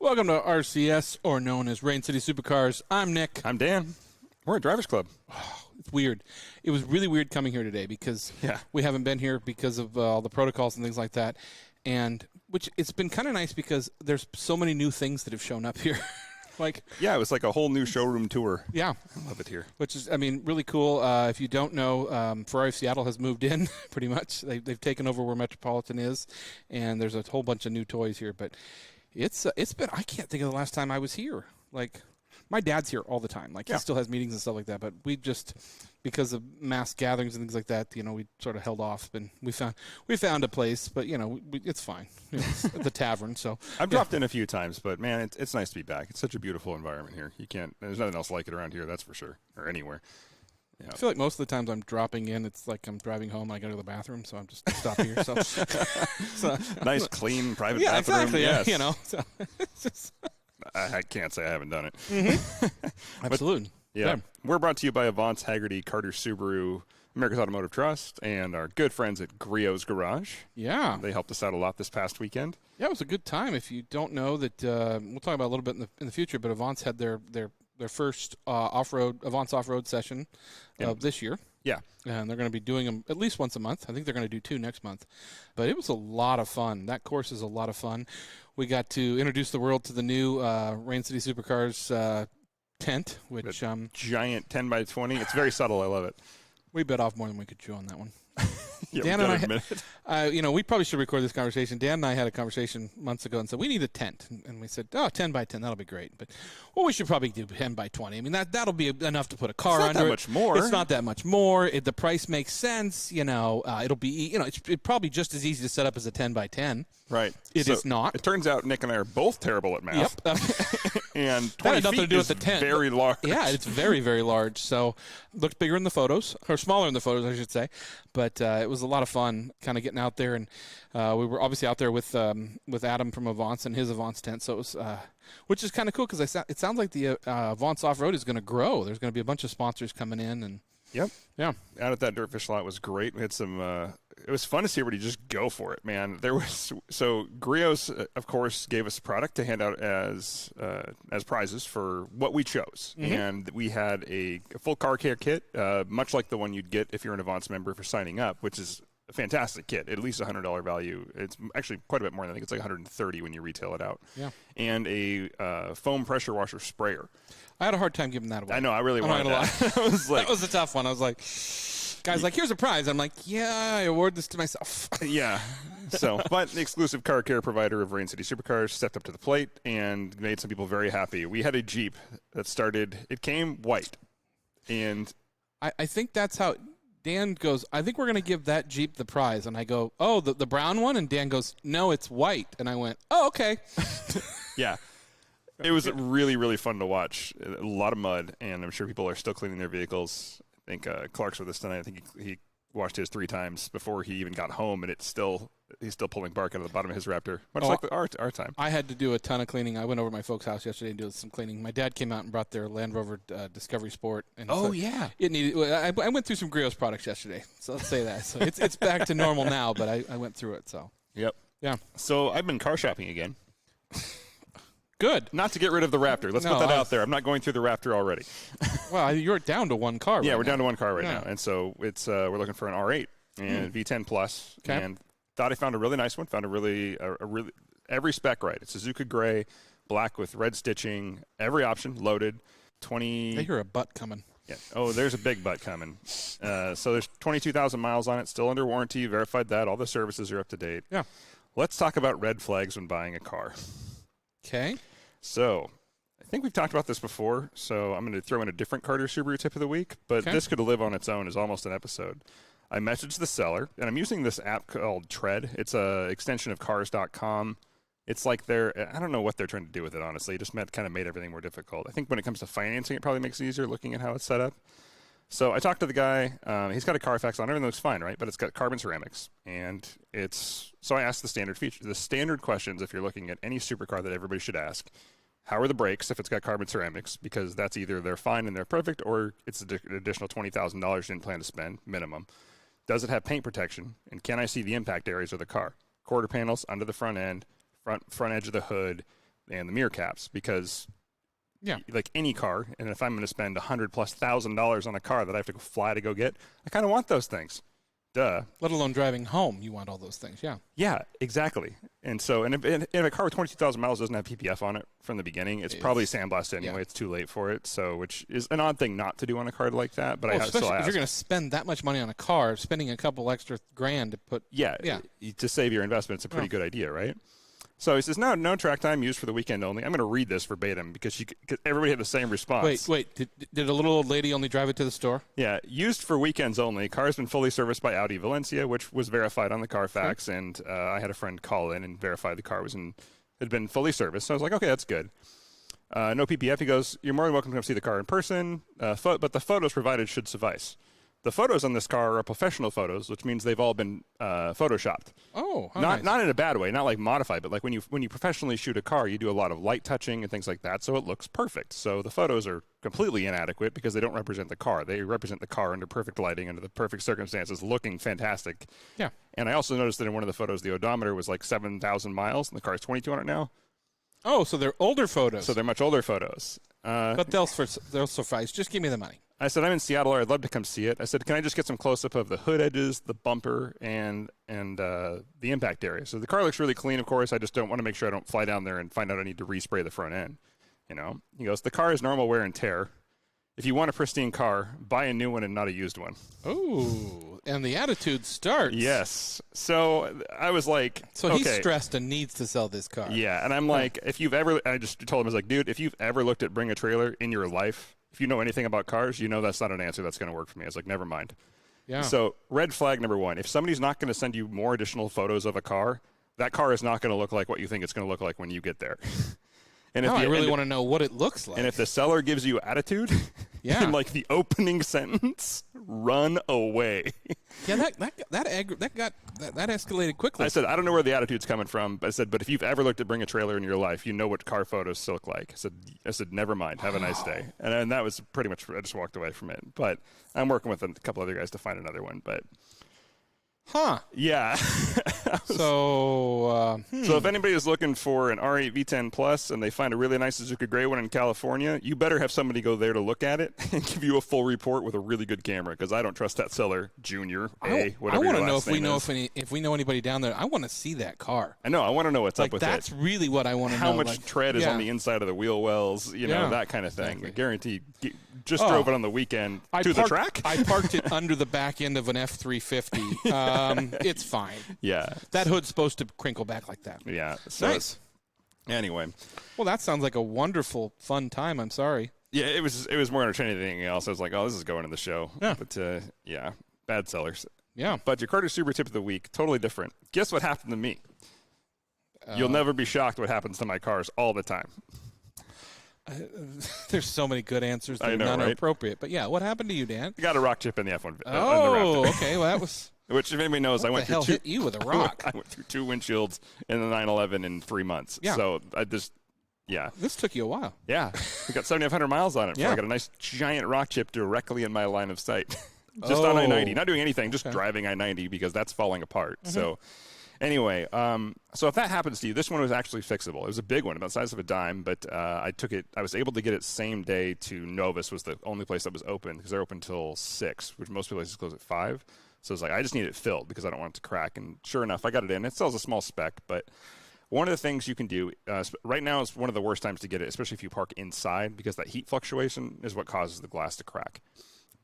Welcome to RCS, or known as Rain City Supercars. I'm Nick. I'm Dan. We're at Drivers Club. It's weird. It was really weird coming here today because we haven't been here because of all the protocols and things like that. And which it's been kind of nice because there's so many new things that have shown up here. It was like a whole new showroom tour. Yeah. I love it here. Which is, really cool. If you don't know, Ferrari of Seattle has moved in pretty much. They've taken over where Metropolitan is, and there's a whole bunch of new toys here. But it's been, I can't think of the last time I was here. My dad's here all the time. He still has meetings and stuff like that. But we just, because of mass gatherings and things like that, we sort of held off. And we found a place, but it's fine. It's at the tavern. So I've dropped in a few times, but man, it's nice to be back. It's such a beautiful environment here. There's nothing else like it around here, that's for sure, or anywhere. Yeah. I feel like most of the times I'm dropping in, it's like I'm driving home, I go to the bathroom, so I'm just stopping here. So nice, clean, private bathroom. Exactly. Yes. So I can't say I haven't done it. Mm-hmm. Absolutely. Yeah. We're brought to you by Avant, Haggerty, Carter Subaru, America's Automotive Trust, and our good friends at Griot's Garage. Yeah. They helped us out a lot this past weekend. Yeah, it was a good time. If you don't know that, we'll talk about a little bit in the future, but Avant's had their first Avant's off-road session of this year. Yeah. And they're going to be doing them at least once a month. I think they're going to do 2 next month. But it was a lot of fun. That course is a lot of fun. We got to introduce the world to the new Rain City Supercars tent, which giant 10x20. It's very subtle. I love it. We bit off more than we could chew on that one. Yeah, Dan and I, we probably should record this conversation. Dan and I had a conversation months ago and said, we need a tent. And we said, 10x10, that'll be great. But, we should probably do 10x20. That'll be enough to put a car under it. It's not that much more. It's not that much more. The price makes sense. It'll be, it's probably just as easy to set up as a 10x10. Right. It is not. It turns out Nick and I are both terrible at math. Yep. And 20 that had nothing feet to do with is the tent. Very large. Yeah, it's very, very large. So looked bigger in the photos, or smaller in the photos, I should say. But it was a lot of fun, kind of getting out there, and we were obviously out there with Adam from Avance and his Avance tent. So it was, which is kind of cool because it sounds like the Avance off road is going to grow. There's going to be a bunch of sponsors coming in, and yep, yeah, out at that Dirtfish lot was great. We had some. It was fun to see everybody just go for it, man. So Griot's, of course, gave us a product to hand out as prizes for what we chose, and we had a full car care kit, much like the one you'd get if you're an Avance member for signing up, which is a fantastic kit, at least $100 value. It's actually quite a bit more than I think it's like $130 when you retail it out. Yeah, and a foam pressure washer sprayer. I had a hard time giving that away. I know, I really wanted that. I was like, that was a tough one. I was like, guys, here's a prize. I'm like, yeah, I award this to myself. Yeah. So, but the exclusive car care provider of Rain City Supercars stepped up to the plate and made some people very happy. We had a Jeep that it came white. And I think that's how Dan goes, I think we're going to give that Jeep the prize. And I go, oh, the brown one? And Dan goes, no, it's white. And I went, oh, okay. Yeah. It was really, really fun to watch. A lot of mud, and I'm sure people are still cleaning their vehicles. I think Clark's with us tonight. I think he washed his 3 times before he even got home, and he's still pulling bark out of the bottom of his Raptor, much like our time. I had to do a ton of cleaning. I went over to my folks' house yesterday and did some cleaning. My dad came out and brought their Land Rover Discovery Sport. And it needed. I went through some Griot's products yesterday, so let's say that. So it's back to normal now, but I went through it. So yep, yeah. So I've been car shopping again. Good. Not to get rid of the Raptor. Let's put that out there. I'm not going through the Raptor already. Well, you're down to one car. Yeah, we're down to one car right now, and so it's we're looking for an R8 and V10 Plus, and thought I found a really nice one. Found a really every spec right. It's Suzuka gray, black with red stitching, every option loaded. I hear a butt coming. Yeah. Oh, there's a big butt coming. So there's 22,000 miles on it, still under warranty. Verified that. All the services are up to date. Yeah. Let's talk about red flags when buying a car. Okay. So, I think we've talked about this before, so I'm going to throw in a different Carter Subaru tip of the week, but this could live on its own as almost an episode. I messaged the seller, and I'm using this app called Tread. It's an extension of Cars.com. It's like I don't know what they're trying to do with it, honestly. It just kind of made everything more difficult. I think when it comes to financing, it probably makes it easier looking at how it's set up. So I talked to the guy. He's got a Carfax on. Everything looks fine, right? But it's got carbon ceramics, and so I asked the standard questions if you're looking at any supercar that everybody should ask. How are the brakes if it's got carbon ceramics? Because that's either they're fine and they're perfect, or it's an additional $20,000 you didn't plan to spend, minimum. Does it have paint protection? And can I see the impact areas of the car? Quarter panels under the front end, front edge of the hood, and the mirror caps because, Yeah. like any car, and if I'm going to spend $100,000+ on a car that I have to fly to go get, I kind of want those things. Duh. Let alone driving home, you want all those things. Yeah. Yeah, exactly. And so, and if a car with 22,000 miles doesn't have PPF on it from the beginning, it's probably sandblasted anyway. Yeah. It's too late for it. So, which is an odd thing not to do on a car like that. But especially if you're going to spend that much money on a car, spending a couple extra grand to put. Yeah. To save your investment, it's a pretty good idea, right? So he says, no track time used for the weekend only. I'm going to read this verbatim because everybody had the same response. Wait. Did a little old lady only drive it to the store? Yeah. Used for weekends only. Car's been fully serviced by Audi Valencia, which was verified on the Carfax. Okay. And I had a friend call in and verify the car had been fully serviced. So I was like, okay, that's good. No PPF. He goes, you're more than welcome to come see the car in person, but the photos provided should suffice. The photos on this car are professional photos, which means they've all been photoshopped. Oh, not in a bad way, not like modified, but like when you professionally shoot a car, you do a lot of light touching and things like that, so it looks perfect. So the photos are completely inadequate because they don't represent the car. They represent the car under perfect lighting, under the perfect circumstances, looking fantastic. Yeah. And I also noticed that in one of the photos, the odometer was like 7,000 miles, and the car's 2,200 now. Oh, so they're older photos. So they're much older photos. But they'll suffice. Just give me the money. I said, I'm in Seattle. I'd love to come see it. I said, can I just get some close-up of the hood edges, the bumper, and the impact area? So the car looks really clean, of course. I just don't want to make sure I don't fly down there and find out I need to respray the front end. You know, he goes, the car is normal wear and tear. If you want a pristine car, buy a new one and not a used one. Oh, and the attitude starts. Yes. So I was like, so he's stressed and needs to sell this car. Yeah, and I'm like, I just told him, I was like, dude, if you've ever looked at Bring a Trailer in your life, if you know anything about cars, you know that's not an answer that's going to work for me. I was like, never mind. Yeah. So red flag number one, if somebody's not going to send you more additional photos of a car, that car is not going to look like what you think it's going to look like when you get there. And if I really want to know what it looks like. And if the seller gives you attitude, in like the opening sentence, run away. Yeah, that escalated quickly. I said, I don't know where the attitude's coming from. But I said, but if you've ever looked at Bring a Trailer in your life, you know what car photos look like. I said, never mind. Have a nice day. And that was pretty much, I just walked away from it. But I'm working with a couple other guys to find another one. But yeah. So if anybody is looking for an R8 V10 Plus and they find a really nice Suzuki Gray one in California, you better have somebody go there to look at it and give you a full report with a really good camera, because I don't trust that seller, Junior, whatever. I want to know if we know anybody down there. I want to see that car. I know. I want to know what's up with it. That's really what I want to know. How much tread is on the inside of the wheel wells, that kind of thing. Exactly. I guarantee. Just drove it on the weekend the track. I parked it under the back end of an F350. It's fine. Yeah. That hood's supposed to crinkle back like that. Yeah. So nice. Anyway. Well, that sounds like a wonderful, fun time. I'm sorry. Yeah, it was more entertaining than anything else. I was like, oh, this is going in the show. Yeah. But, bad sellers. Yeah. But your Carter Subaru tip of the week, totally different. Guess what happened to me? You'll never be shocked what happens to my cars all the time. There's so many good answers that are not appropriate. But, yeah, what happened to you, Dan? I got a rock chip in the F1. Oh, okay. Well, that was... Which, if anybody knows, I went through hit you with a rock. I went through 2 windshields in the 911 in 3 months. Yeah. So I just, This took you a while. Yeah. We got 7,500 miles on it. Yeah. I got a nice giant rock chip directly in my line of sight. Just on I-90. Not doing anything, just driving I-90 because that's falling apart. Mm-hmm. So anyway, so if that happens to you, this one was actually fixable. It was a big one, about the size of a dime, but I was able to get it same day to Novus, was the only place that was open, because they're open till 6, which most places close at 5. So it's like, I just need it filled because I don't want it to crack. And sure enough, I got it in. It sells a small spec, but one of the things you can do, right now is one of the worst times to get it, especially if you park inside, because that heat fluctuation is what causes the glass to crack.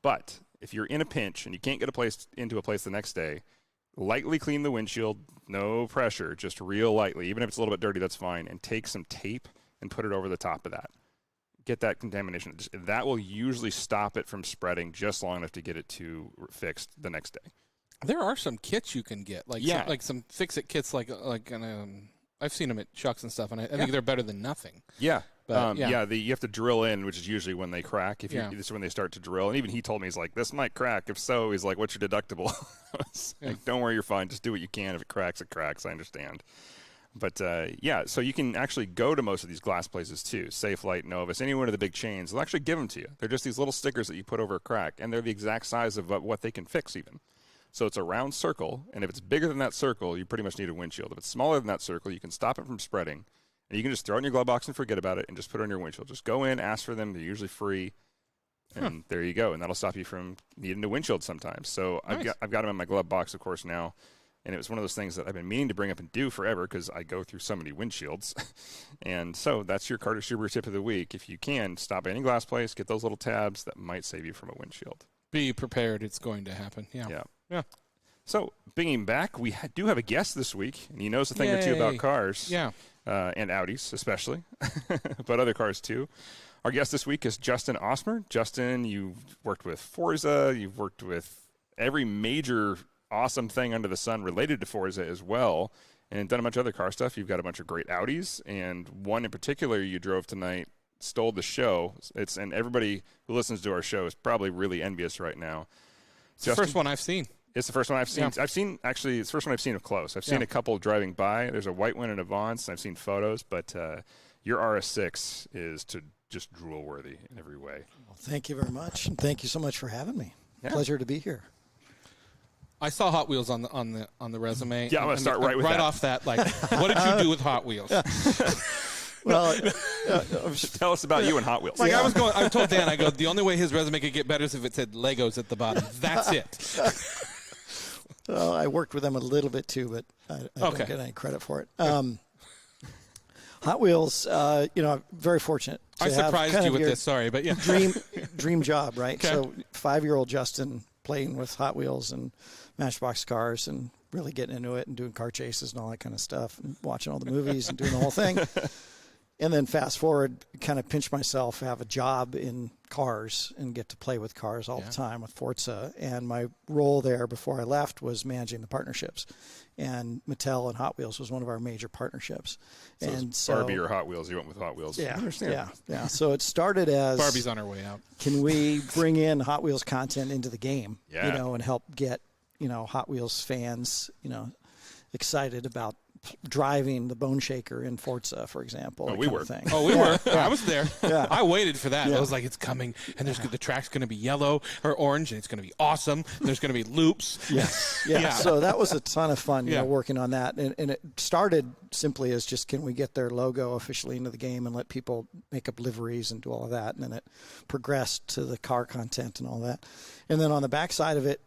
But if you're in a pinch and you can't get into a place the next day, lightly clean the windshield, no pressure, just real lightly. Even if it's a little bit dirty, that's fine. And take some tape and put it over the top of that. Get that contamination. That will usually stop it from spreading just long enough to get it fixed the next day. There are some kits you can get, some fix-it kits, I've seen them at Chuck's and stuff, and I think they're better than nothing. Yeah. But, you have to drill in, which is usually when they crack. This is when they start to drill. And even he told me, he's like, this might crack. If so, he's like, what's your deductible? Like, don't worry, you're fine. Just do what you can. If it cracks, it cracks. I understand. But, so you can actually go to most of these glass places, too. Safelite, Novus, any one of the big chains. They'll actually give them to you. They're just these little stickers that you put over a crack, and they're the exact size of what they can fix, even. So it's a round circle, and if it's bigger than that circle, you pretty much need a windshield. If it's smaller than that circle, you can stop it from spreading, And you can just throw it in your glove box and forget about it and just put it on your windshield. Just go in, ask for them. They're usually free. And there you go. And that'll stop you from needing a windshield sometimes. So Nice. I've got them in my glove box, of course, now. And it was one of those things that I've been meaning to bring up and do forever because I go through so many windshields. And so that's your Carter Subaru tip of the week. If you can, stop at any glass place, get those little tabs that might save you from a windshield. Be prepared. It's going to happen. Yeah. So, bringing back, we do have a guest this week, and he knows a thing or two about cars. Yeah. And Audis, especially, but other cars too. Our guest this week is Justin Osmer. Justin, you've worked with Forza. You've worked with every major awesome thing under the sun related to Forza as well, and done a bunch of other car stuff. You've got a bunch of great Audis, and one in particular you drove tonight stole the show. And everybody who listens to our show is probably really envious right now. It's the first one I've seen. It's the first one I've seen. Yeah. It's the first one I've seen up close. I've seen a couple driving by. There's a white one in Avant, and I've seen photos, but your RS6 is to just drool worthy in every way. Well, thank you very much, and thank you so much for having me. Yeah. Pleasure to be here. I saw Hot Wheels on the resume. Yeah, I'm gonna start right with that. off that. Like, what did you do with Hot Wheels? Well, Tell us about you and Hot Wheels. Like I told Dan, I go, the only way his resume could get better is if it said Legos at the bottom. That's it. well, I worked with them a little bit too, but I don't get any credit for it. Hot Wheels, I'm very fortunate. I surprised you with this, sorry, but yeah. Dream job, right? Okay. So 5-year-old Justin playing with Hot Wheels and Matchbox cars and really getting into it and doing car chases and all that kind of stuff and watching all the movies and doing the whole thing. And then fast forward, kind of pinch myself, have a job in cars and get to play with cars all the time with Forza. And my role there before I left was managing the partnerships. And Mattel and Hot Wheels was one of our major partnerships. So Barbie or Hot Wheels, you went with Hot Wheels. Yeah, I understand. yeah. So it started as Barbie's on her way out. Can we bring in Hot Wheels content into the game? Yeah. And help get Hot Wheels fans excited about driving the Bone Shaker in Forza, for example. We were. We were. I was there. Yeah. I waited for that. Yeah. I was like, it's coming, and the track's going to be yellow or orange, and it's going to be awesome. There's going to be loops. Yes. Yeah. So that was a ton of fun, working on that. And it started simply as just, can we get their logo officially into the game and let people make up liveries and do all of that? And then it progressed to the car content and all that. And then on the backside of it,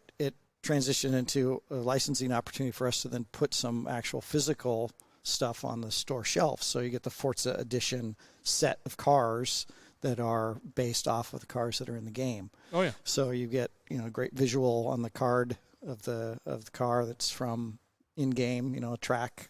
transition into a licensing opportunity for us to then put some actual physical stuff on the store shelf. So you get the Forza Edition set of cars that are based off of the cars that are in the game. Oh yeah. So you get great visual on the card of the car that's from in game. A track.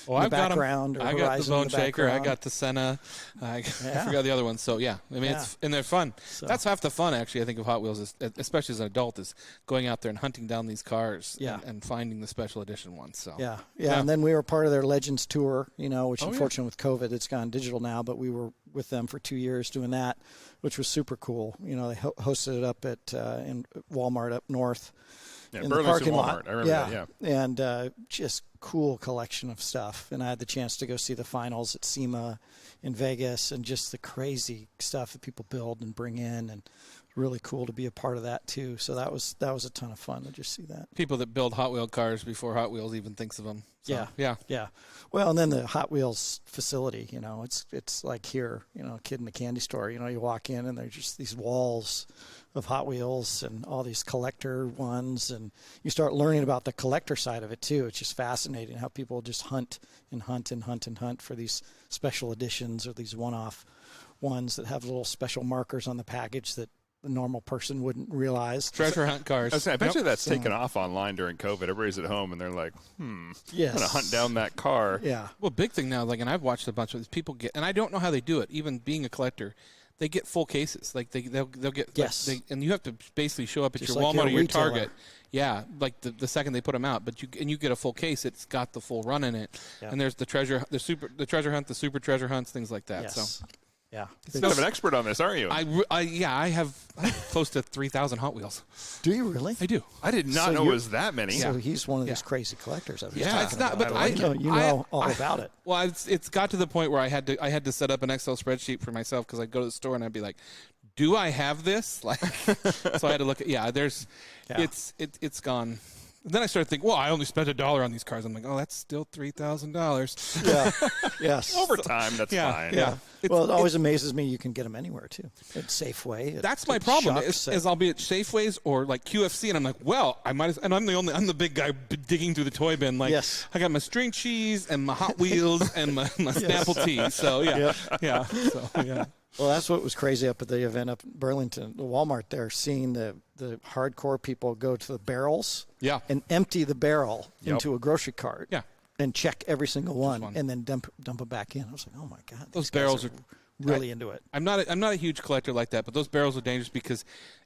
Well, in I've the got background. I got the Bone Shaker. I got the Senna. I forgot the other one. So yeah, I mean and they're fun. So that's half the fun, actually. I think of Hot Wheels, is, especially as an adult, is going out there and hunting down these cars and finding the special edition ones. So yeah. And then we were part of their Legends tour. Which unfortunately with COVID it's gone digital now, but we were with them for 2 years doing that, which was super cool. They hosted it up at in Walmart up north. Yeah, in the Burlington parking Walmart. lot. I remember that, yeah. And just cool collection of stuff. And I had the chance to go see the finals at SEMA in Vegas and just the crazy stuff that people build and bring in, and really cool to be a part of that too. So that was a ton of fun to just see that. People that build Hot Wheel cars before Hot Wheels even thinks of them. So, yeah. Well, and then the Hot Wheels facility, it's like here, a kid in the candy store. You walk in and there's just these walls of Hot Wheels and all these collector ones, and you start learning about the collector side of it too. It's just fascinating how people just hunt and hunt and hunt and hunt for these special editions or these one-off ones that have little special markers on the package that the normal person wouldn't realize. Treasure hunt cars. I bet you that's taken off online during COVID. Everybody's at home and they're like, yes, I'm going to hunt down that car. Yeah. Well, big thing now, and I've watched a bunch of these people get, and I don't know how they do it, even being a collector. They get full cases. Like they'll get yes, and you have to basically show up at just your like Walmart or your retailer. Target. Yeah, like the second they put them out, but you get a full case. It's got the full run in it, and there's the treasure hunt, the super treasure hunts, things like that. Yes. So. Yeah, You're kind of an expert on this, aren't you? I have close to 3,000 Hot Wheels. Do you really? I do. I did not know it was that many. So he's one of these crazy collectors. It's not, but you know all about it. Well, it's got to the point where I had to set up an Excel spreadsheet for myself because I'd go to the store and I'd be like, do I have this? Like, so I had to look at it's gone And then I started thinking, well, I only spent $1 on these cars. I'm like, oh, that's still $3,000. Yeah. Yes. Over time, that's fine. Yeah. Well, it always amazes me you can get them anywhere, too. At Safeway. That's my problem, is I'll be at Safeways or like QFC, and I'm like, well, I'm the big guy digging through the toy bin. Like, yes. I got my string cheese and my Hot Wheels and my Snapple tea. So, yeah. So, yeah. Well, that's what was crazy up at the event up in Burlington, the Walmart there, seeing the hardcore people go to the barrels and empty the barrel into a grocery cart and check every single one and then dump it back in. I was like, oh, my God. Those barrels are really into it. I'm not a huge collector like that, but those barrels are dangerous because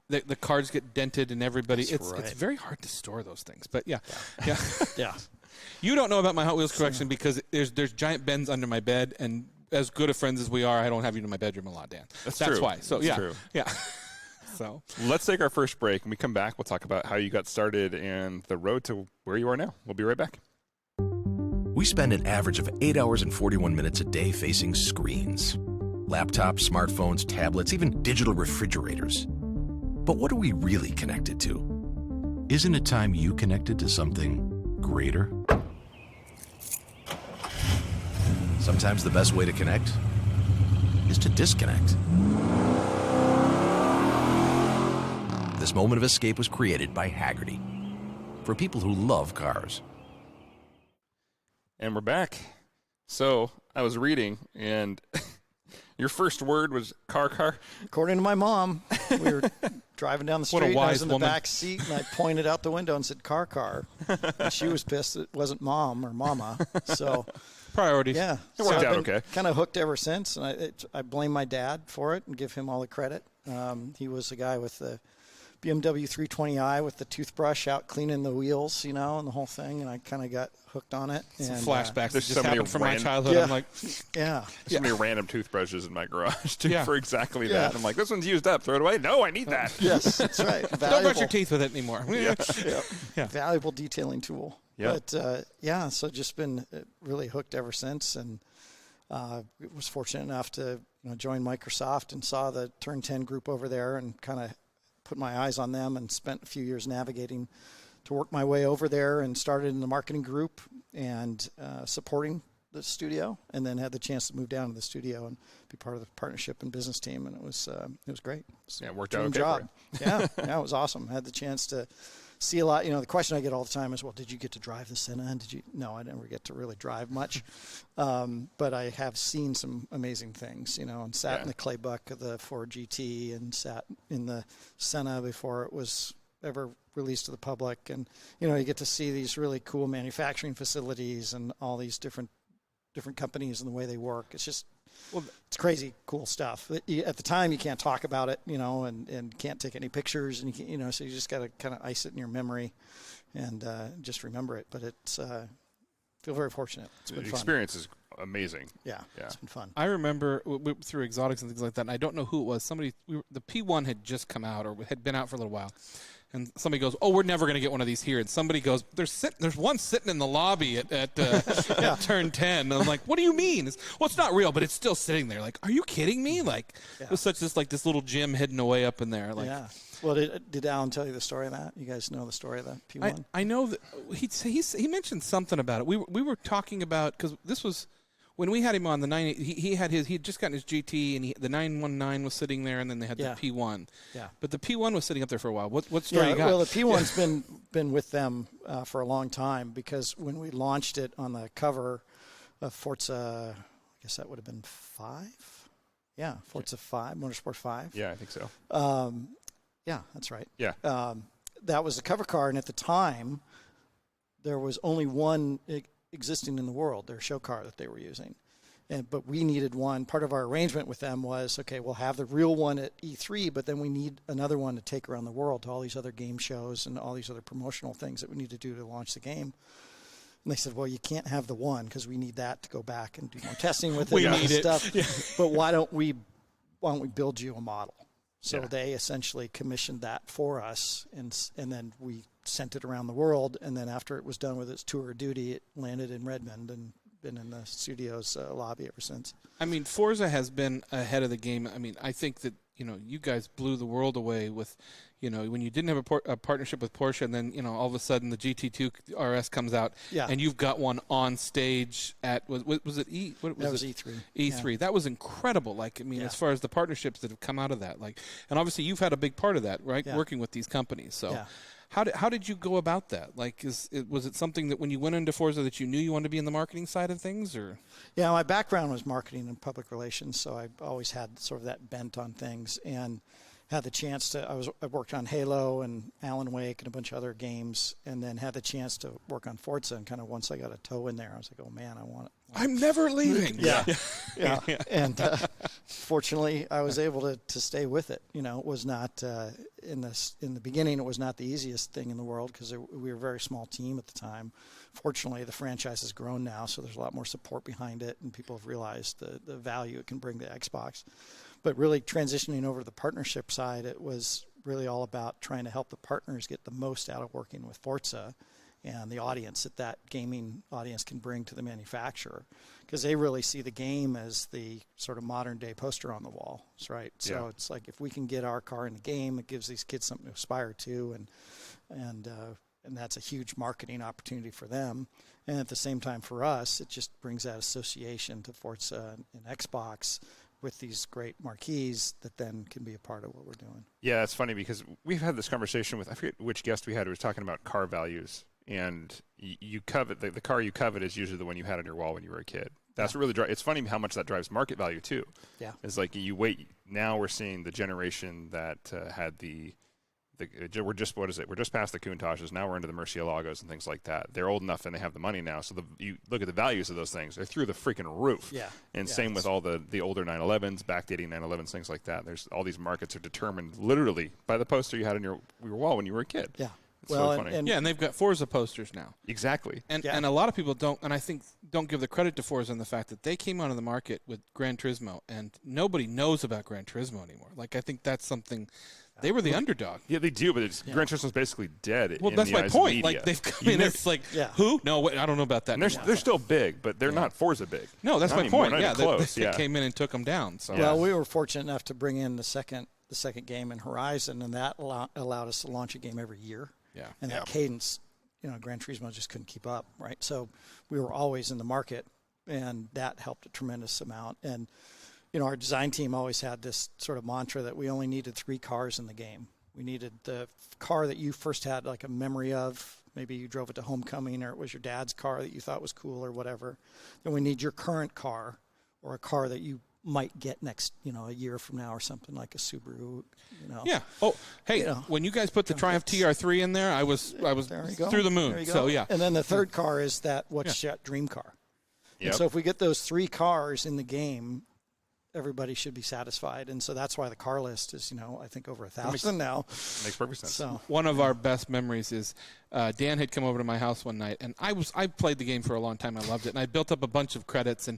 the cards get dented and everybody. It's very hard to store those things. But, yeah. You don't know about my Hot Wheels collection because there's giant bins under my bed, and as good of friends as we are, I don't have you in my bedroom a lot, Dan. That's true. Why. So That's true. Yeah. So let's take our first break. When we come back, we'll talk about how you got started and the road to where you are now. We'll be right back. We spend an average of 8 hours and 41 minutes a day facing screens. Laptops, smartphones, tablets, even digital refrigerators. But what are we really connected to? Isn't it time you connected to something greater? Sometimes the best way to connect is to disconnect. This moment of escape was created by Haggerty for people who love cars. And we're back. So I was reading, and your first word was car. According to my mom, we were driving down the street, and I was in the back seat, and I pointed out the window and said car. And she was pissed it wasn't mom or mama. So priorities. Yeah. It worked out okay. Kind of hooked ever since, and I blame my dad for it and give him all the credit. He was the guy with the BMW 320i with the toothbrush out cleaning the wheels, and the whole thing, and I kind of got hooked on it. Some flashbacks that just so happened from my childhood. I'm like, so many random toothbrushes in my garage for exactly that. I'm like, this one's used up. Throw it away. No, I need that. Yes, that's right. Don't brush your teeth with it anymore. Valuable detailing tool. But so just been really hooked ever since, and was fortunate enough to join Microsoft and saw the Turn 10 group over there and kind of put my eyes on them and spent a few years navigating to work my way over there, and started in the marketing group and supporting the studio, and then had the chance to move down to the studio and be part of the partnership and business team, and it was great. It worked out okay job. For you. It was awesome. I had the chance to see a lot. The question I get all the time is, well, did you get to drive the Senna? And No, I never get to really drive much. But I have seen some amazing things, and sat in the clay buck of the Ford GT and sat in the Senna before it was ever released to the public. And, you get to see these really cool manufacturing facilities and all these different companies and the way they work. It's just, it's crazy cool stuff. At the time, you can't talk about it, and can't take any pictures, and so you just got to kind of ice it in your memory and just remember it. But it's feel very fortunate. It's been the fun. Experience is amazing. Yeah, it's been fun. I remember through exotics and things like that, and I don't know who it was. The P1 had just come out or had been out for a little while. And somebody goes, "Oh, we're never going to get one of these here." And somebody goes, "There's one sitting in the lobby at Turn 10." And I'm like, "What do you mean?" It's not real, but it's still sitting there. Like, are you kidding me? Like, it was this little gym hidden away up in there. Like, Well, did Alan tell you the story of that? You guys know the story of the P1? I know that he mentioned something about it. We were talking about, because this was when we had him on the 9. He had just gotten his GT, and the 919 was sitting there, and then they had the P1. Yeah. But the P1 was sitting up there for a while. What story you got? Well, the P1's been with them for a long time, because when we launched it on the cover of Forza, I guess that would have been 5. Yeah, Forza 5, Motorsport 5. Yeah, I think so. Yeah, that's right. Yeah. That was the cover car, and at the time, there was only one existing in the world, their show car that they were using. But we needed one. Part of our arrangement with them was, okay, we'll have the real one at E3, but then we need another one to take around the world to all these other game shows and all these other promotional things that we need to do to launch the game. And they said, well, you can't have the one because we need that to go back and do more testing with it. We and need stuff. Yeah. But why don't we build you a model? So they essentially commissioned that for us, and then we sent it around the world. And then after it was done with its tour of duty, it landed in Redmond and been in the studio's lobby ever since. I mean, Forza has been ahead of the game. I mean, I think that you guys blew the world away with, when you didn't have a partnership with Porsche, and then, all of a sudden the GT2 RS comes out, and you've got one on stage at, was it E3. E3. Yeah. That was incredible. As far as the partnerships that have come out of that, and obviously you've had a big part of that, right? Yeah. Working with these companies. So how did you go about that? Was it something that when you went into Forza that you knew you wanted to be in the marketing side of things, or? Yeah, my background was marketing and public relations, so I always had sort of that bent on things, and had the chance to, I worked on Halo and Alan Wake and a bunch of other games, and then had the chance to work on Forza, and kind of once I got a toe in there, I was like, oh man, I want it. I'm never leaving. Yeah. And fortunately, I was able to stay with it. It was not, in the beginning, it was not the easiest thing in the world, because we were a very small team at the time. Fortunately, the franchise has grown now, so there's a lot more support behind it, and people have realized the value it can bring to Xbox. But really transitioning over to the partnership side, it was really all about trying to help the partners get the most out of working with Forza and the audience that gaming audience can bring to the manufacturer, because they really see the game as the sort of modern day poster on the wall, right? So it's like, if we can get our car in the game, it gives these kids something to aspire to, and that's a huge marketing opportunity for them. And at the same time for us, it just brings that association to Forza and Xbox with these great marquees that then can be a part of what we're doing. Yeah, it's funny because we've had this conversation with, I forget which guest we had who was talking about car values, and you covet, the car you covet is usually the one you had on your wall when you were a kid. That's what really it's funny how much that drives market value too. Yeah. It's like you wait, now we're seeing the generation that had we're just past the Countaches. Now we're into the Murcielagos and things like that. They're old enough and they have the money now. So you look at the values of those things. They're through the freaking roof. Yeah. And same with all the older 911s, backdating 911s, things like that. There's all these markets are determined literally by the poster you had on your wall when you were a kid. Yeah. It's so funny. And they've got Forza posters now. Exactly. And a lot of people don't give the credit to Forza in the fact that they came onto the market with Gran Turismo, and nobody knows about Gran Turismo anymore. I think that's something. They were the underdog. Yeah, they do, but Gran Turismo's basically dead. Well, that's my point. They've come in. It's who? No, wait, I don't know about that. They're still big, but they're not Forza big. No, that's not my point. Yeah, they came in and took them down. So. Well, we were fortunate enough to bring in the second game in Horizon, and that allowed us to launch a game every year. Yeah. And that cadence, Gran Turismo just couldn't keep up, right? So we were always in the market, and that helped a tremendous amount. And our design team always had this sort of mantra that we only needed 3 cars in the game. We needed the car that you first had like a memory of. Maybe you drove it to homecoming, or it was your dad's car that you thought was cool or whatever. Then we need your current car, or a car that you might get next, a year from now, or something like a Subaru, Yeah. Oh, hey, when you guys put the Triumph TR3 in there, I was through the moon. So yeah. And then the third car is that that dream car. Yep. And so if we get those 3 cars in the game, everybody should be satisfied. And so that's why the car list is, I think over 1,000 now. Makes perfect sense. So one of our best memories is Dan had come over to my house one night, and I played the game for a long time. I loved it, and I built up a bunch of credits, and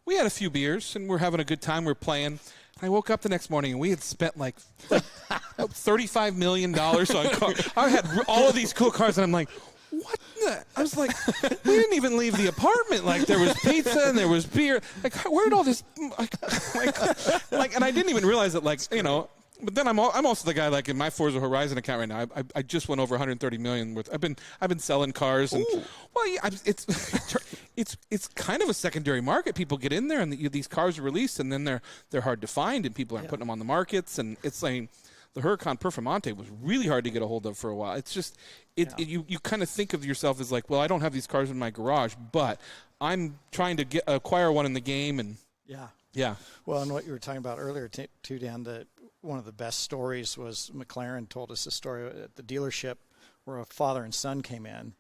we had a few beers, and we're having a good time. We're playing. I woke up the next morning, and we had spent like $35 million on cars. I had all of these cool cars, and I'm like, what the? I was like, we didn't even leave the apartment. There was pizza and there was beer. Where did all this? And I didn't even realize that. But then I'm also the guy in my Forza Horizon account right now. I just went over 130 million worth. I've been selling cars, and it's kind of a secondary market. People get in there, and these cars are released, and then they're hard to find, and people aren't putting them on the markets, and it's like. The Huracan Performante was really hard to get a hold of for a while. It's just, you kind of think of yourself as like, well, I don't have these cars in my garage, but I'm trying to acquire one in the game. And yeah. Well, and what you were talking about earlier too, Dan, that one of the best stories was McLaren told us a story at the dealership where a father and son came in,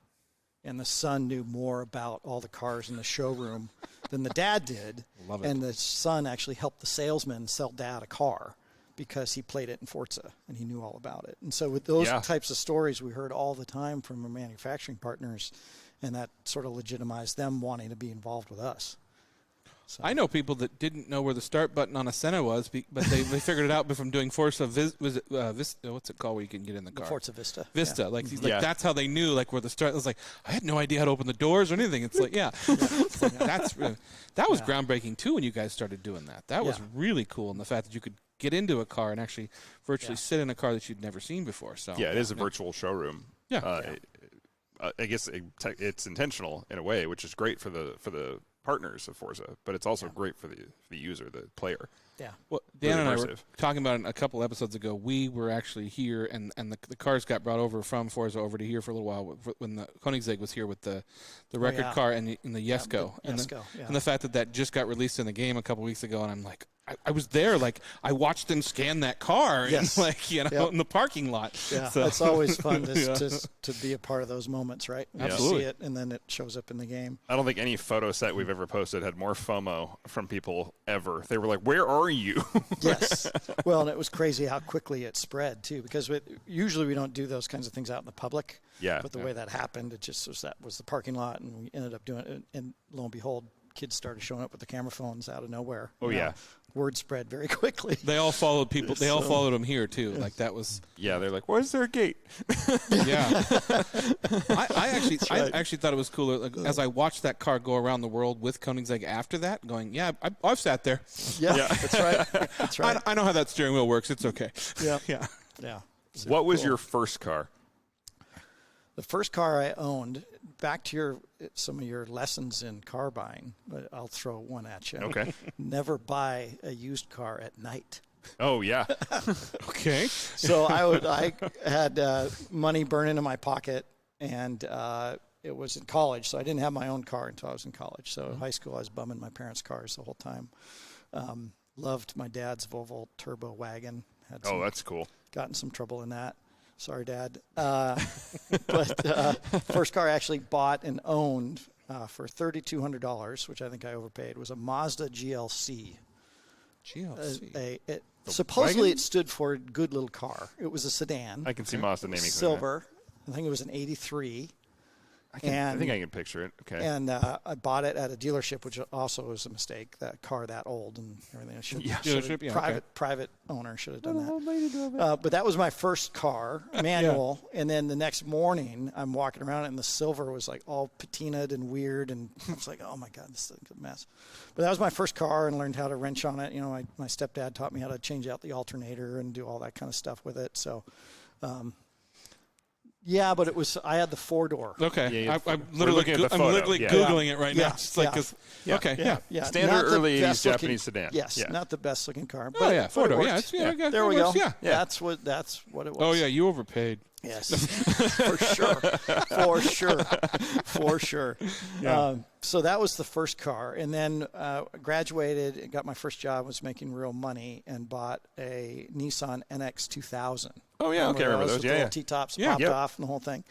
and the son knew more about all the cars in the showroom than the dad did. Love it. And the son actually helped the salesman sell dad a car, because he played it in Forza and he knew all about it. And so with those types of stories we heard all the time from our manufacturing partners, and that sort of legitimized them wanting to be involved with us. So. I know people that didn't know where the start button on a Senna was, but they figured it out from doing Forza Vista. What's it called where you can get in the car? Forza Vista. Vista. Like, that's how they knew, like, where the start. I was like, I had no idea how to open the doors or anything. It's like, It's like, that was groundbreaking, too, when you guys started doing that. That was really cool, and the fact that you could get into a car and actually virtually sit in a car that you'd never seen before. So it is a virtual showroom. Yeah. I guess it's intentional in a way, which is great for the partners of Forza, but it's also great for the user, the player. Yeah. Well, Dan and I were talking about it a couple episodes ago. We were actually here, and the cars got brought over from Forza over to here for a little while when the Koenigsegg was here with the record car and the Jesko. And the fact that just got released in the game a couple weeks ago, and I'm like, I was there, like, I watched them scan that car in the parking lot. Yeah, so. It's always fun to be a part of those moments, right? Absolutely. You see it, and then it shows up in the game. I don't think any photo set we've ever posted had more FOMO from people ever. They were like, where are you? Yes. Well, and it was crazy how quickly it spread, too, because usually we don't do those kinds of things out in the public. Yeah. But the way that happened, it just was the parking lot, and we ended up doing it, and lo and behold, kids started showing up with the camera phones out of nowhere. Oh, yeah. Word spread very quickly. They all followed people. They all followed him here too. Like that was. Yeah, they're like, "Where's their gate?" Yeah. I actually thought it was cooler. Like, as I watched that car go around the world with Koenigsegg after that, going, I've sat there. Yeah, that's right. That's right. I know how that steering wheel works. It's okay. Yeah. Yeah. What was your first car? The first car I owned. Back to some of your lessons in car buying, but I'll throw one at you. Okay. Never buy a used car at night. Oh, yeah. Okay. So I had money burning in my pocket, and it was in college, so I didn't have my own car until I was in college. So in high school, I was bumming my parents' cars the whole time. Loved my dad's Volvo turbo wagon. That's cool. Got in some trouble in that. Sorry, Dad. But first car I actually bought and owned for $3,200, which I think I overpaid, was a Mazda GLC. Supposedly wagon? it stood for good little car. It was a sedan. I can see Mazda naming silver. I think it was an 83. I think I can picture it. Okay. And I bought it at a dealership, which also was a mistake. That car that old and everything. Private owner should have done that. But that was my first car, manual. Yeah. And then the next morning, I'm walking around, and the silver was like all patinaed and weird, and I was like, oh my God, this is a mess. But that was my first car, and learned how to wrench on it. You know, my stepdad taught me how to change out the alternator and do all that kind of stuff with it. So. Yeah, but I had the 4-door. Okay. Yeah, I'm literally Googling it right now. Just like, okay. Yeah. Standard early Japanese sedan. Yes. Not the best looking car. But 4-door. Yeah. There we go. Yeah. That's what it was. Oh, yeah. You overpaid. Yes. For sure. Yeah. So that was the first car. And then graduated, got my first job, was making real money, and bought a Nissan NX 2000. Oh, yeah. Okay, I remember those. Yeah. T-tops popped off and the whole thing.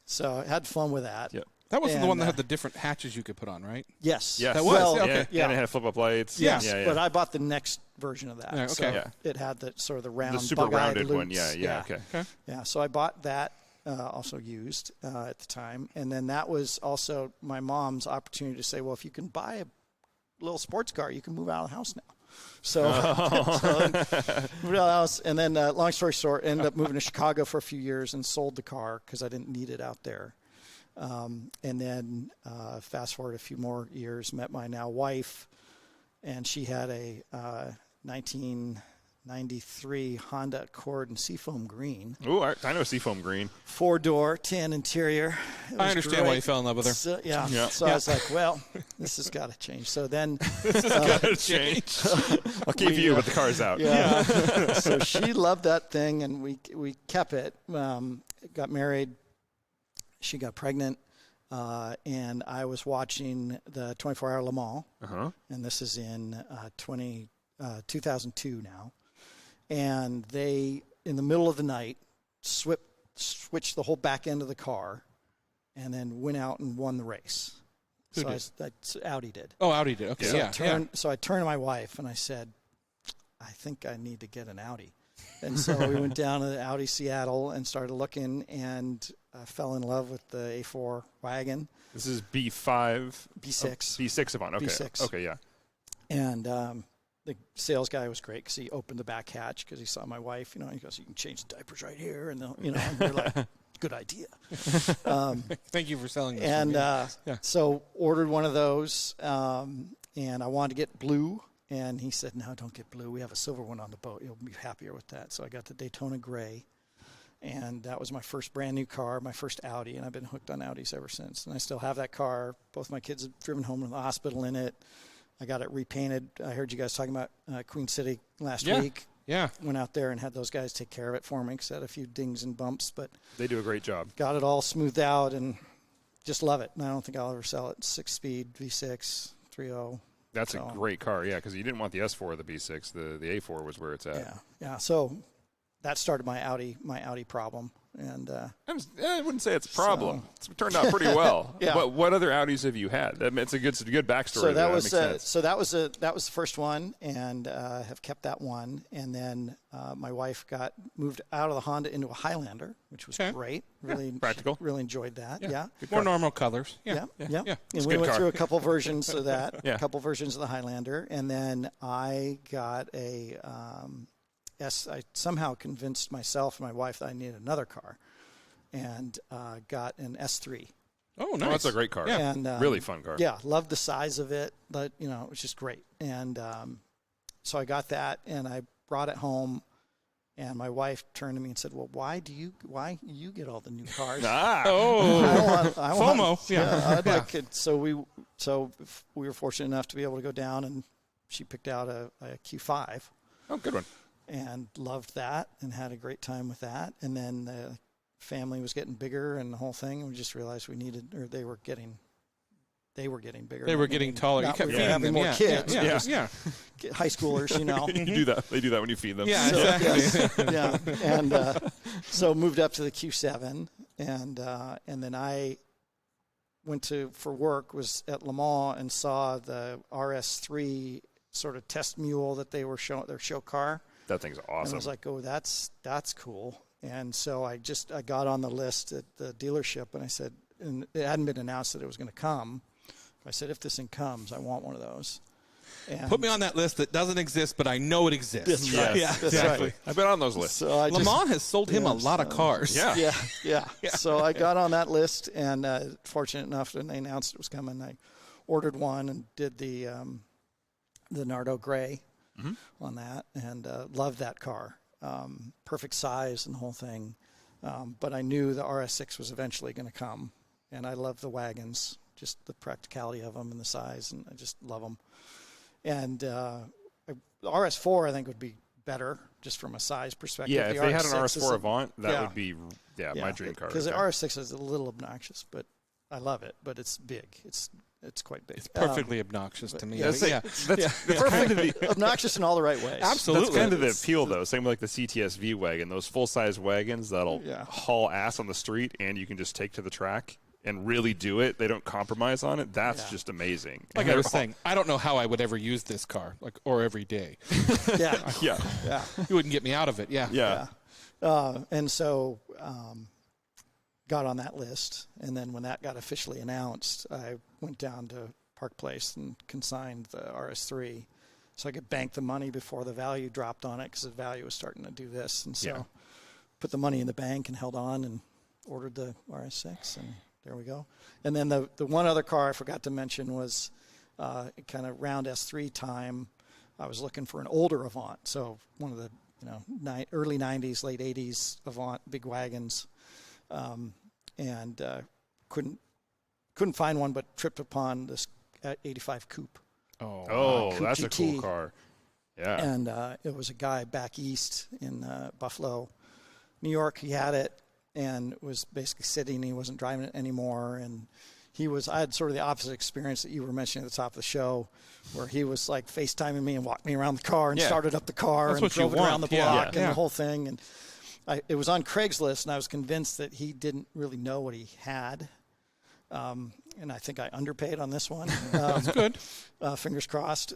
So I had fun with that. Yep. That wasn't the one that had the different hatches you could put on, right? Yes. That was? Well, okay. Yeah. And it had flip-up lights. Yes, but I bought the next version of that. Okay. So it had the sort of the round, the super rounded loops. one. Yeah. Okay. Yeah, so I bought that, also used at the time. And then that was also my mom's opportunity to say, well, if you can buy a little sports car, you can move out of the house now. So, moved out of the house. And then, long story short, ended up moving to Chicago for a few years and sold the car because I didn't need it out there. And then fast forward a few more years, met my now wife, and she had a 1993 Honda Accord in Seafoam Green. Ooh, I know Seafoam Green. 4-door, tan interior. I understand why you fell in love with her. So, So I was like, well, this has got to change. So then. This has got to change. I'll keep you, but the car's out. Yeah. So she loved that thing, and we kept it. Got married. She got pregnant, and I was watching the 24-hour Le Mans, and this is in 2002 now. And they, in the middle of the night, switched the whole back end of the car, and then went out and won the race. Who did? Audi did. Oh, Audi did. Okay, So I turned to my wife, and I said, I think I need to get an Audi. And so we went down to Audi Seattle and started looking, and fell in love with the A4 wagon. This is B5? B6. B6 Avant, okay. B6. Okay, yeah. And the sales guy was great because he opened the back hatch because he saw my wife, he goes, you can change the diapers right here. And, and we're like, good idea. Thank you for selling this. And so ordered one of those, and I wanted to get blue. And he said, no, don't get blue. We have a silver one on the boat. You'll be happier with that. So I got the Daytona Gray. And that was my first brand new car, my first Audi. And I've been hooked on Audis ever since. And I still have that car. Both my kids have driven home from the hospital in it. I got it repainted. I heard you guys talking about Queen City last week. Yeah. Went out there and had those guys take care of it for me because I had a few dings and bumps. But they do a great job. Got it all smoothed out and just love it. And I don't think I'll ever sell it. 6-speed, V6, 3.0. That's a great car, yeah, because you didn't want the S4 or the B6. The A4 was where it's at. Yeah. So that started my Audi problem. And I wouldn't say it's a problem. It's turned out pretty well. Yeah. What other Audis have you had? I mean, it's a good backstory. So that was the first one, and have kept that one. And then my wife moved out of the Honda into a Highlander, which was great. Really practical. Really enjoyed that. Yeah. More normal colors. Yeah. And we went through a couple versions of that. Yeah. A couple versions of the Highlander, and then I got a. I somehow convinced myself and my wife that I needed another car, and got an S3. Oh, nice. Oh, that's a great car. Yeah. And, really fun car. Yeah, loved the size of it, but, it was just great. And so I got that, and I brought it home, and my wife turned to me and said, well, why you get all the new cars? I want FOMO. Yeah. I'd like it. So we were fortunate enough to be able to go down, and she picked out a Q5. Oh, good one. And loved that and had a great time with that. And then the family was getting bigger and the whole thing. And we just realized they were getting bigger. They were getting taller. You kept feeding them. More kids. Yeah. High schoolers, You do that. They do that when you feed them. Yeah, exactly. Yeah. And so moved up to the Q7. And then I went for work, was at Le Mans and saw the RS3 sort of test mule that they were showing, their show car. That thing's awesome. And I was like, oh, that's cool. And so I got on the list at the dealership, and I said, and it hadn't been announced that it was going to come. I said, if this thing comes, I want one of those. And put me on that list that doesn't exist, but I know it exists. That's right. Yeah, that's exactly. Right. I've been on those lists. So Le Mans has sold him a lot of cars. Yeah. So I got on that list, and fortunate enough, when they announced it was coming, I ordered one and did the Nardo Gray on that, and loved that car. Perfect size and the whole thing. But I knew the RS6 was eventually going to come, and I love the wagons, just the practicality of them and the size, and I just love them. And the RS4, I think, would be better just from a size perspective. Yeah, if they had an RS4 Avant, that would be my dream car. Because the RS6 is a little obnoxious, but I love it. But it's big. It's quite big. It's perfectly obnoxious to me. That's perfectly obnoxious in all the right ways. Absolutely. That's kind of the appeal, though. Same with like the CTS-V wagon, those full-size wagons that'll haul ass on the street, and you can just take to the track and really do it. They don't compromise on it. That's just amazing. Like I was saying, I don't know how I would ever use this car, or every day. Yeah. You wouldn't get me out of it. Yeah. And so got on that list, and then when that got officially announced, I went down to Park Place and consigned the RS3 so I could bank the money before the value dropped on it, because the value was starting to do this. And so put the money in the bank and held on and ordered the RS6, and there we go. And then the one other car I forgot to mention was kind of around S3 time. I was looking for an older Avant, so one of the early 90s, late 80s Avant big wagons, and couldn't find one, but tripped upon this 85 Coupe. Coupe that's GT. A cool car. Yeah. And it was a guy back east in Buffalo, New York. He had it and was basically sitting. He wasn't driving it anymore. And I had sort of the opposite experience that you were mentioning at the top of the show, where he was like FaceTiming me and walked me around the car and started up the car and drove it around the block and the whole thing. And it was on Craigslist, and I was convinced that he didn't really know what he had. and I think I underpaid on this one. That's good. Fingers crossed.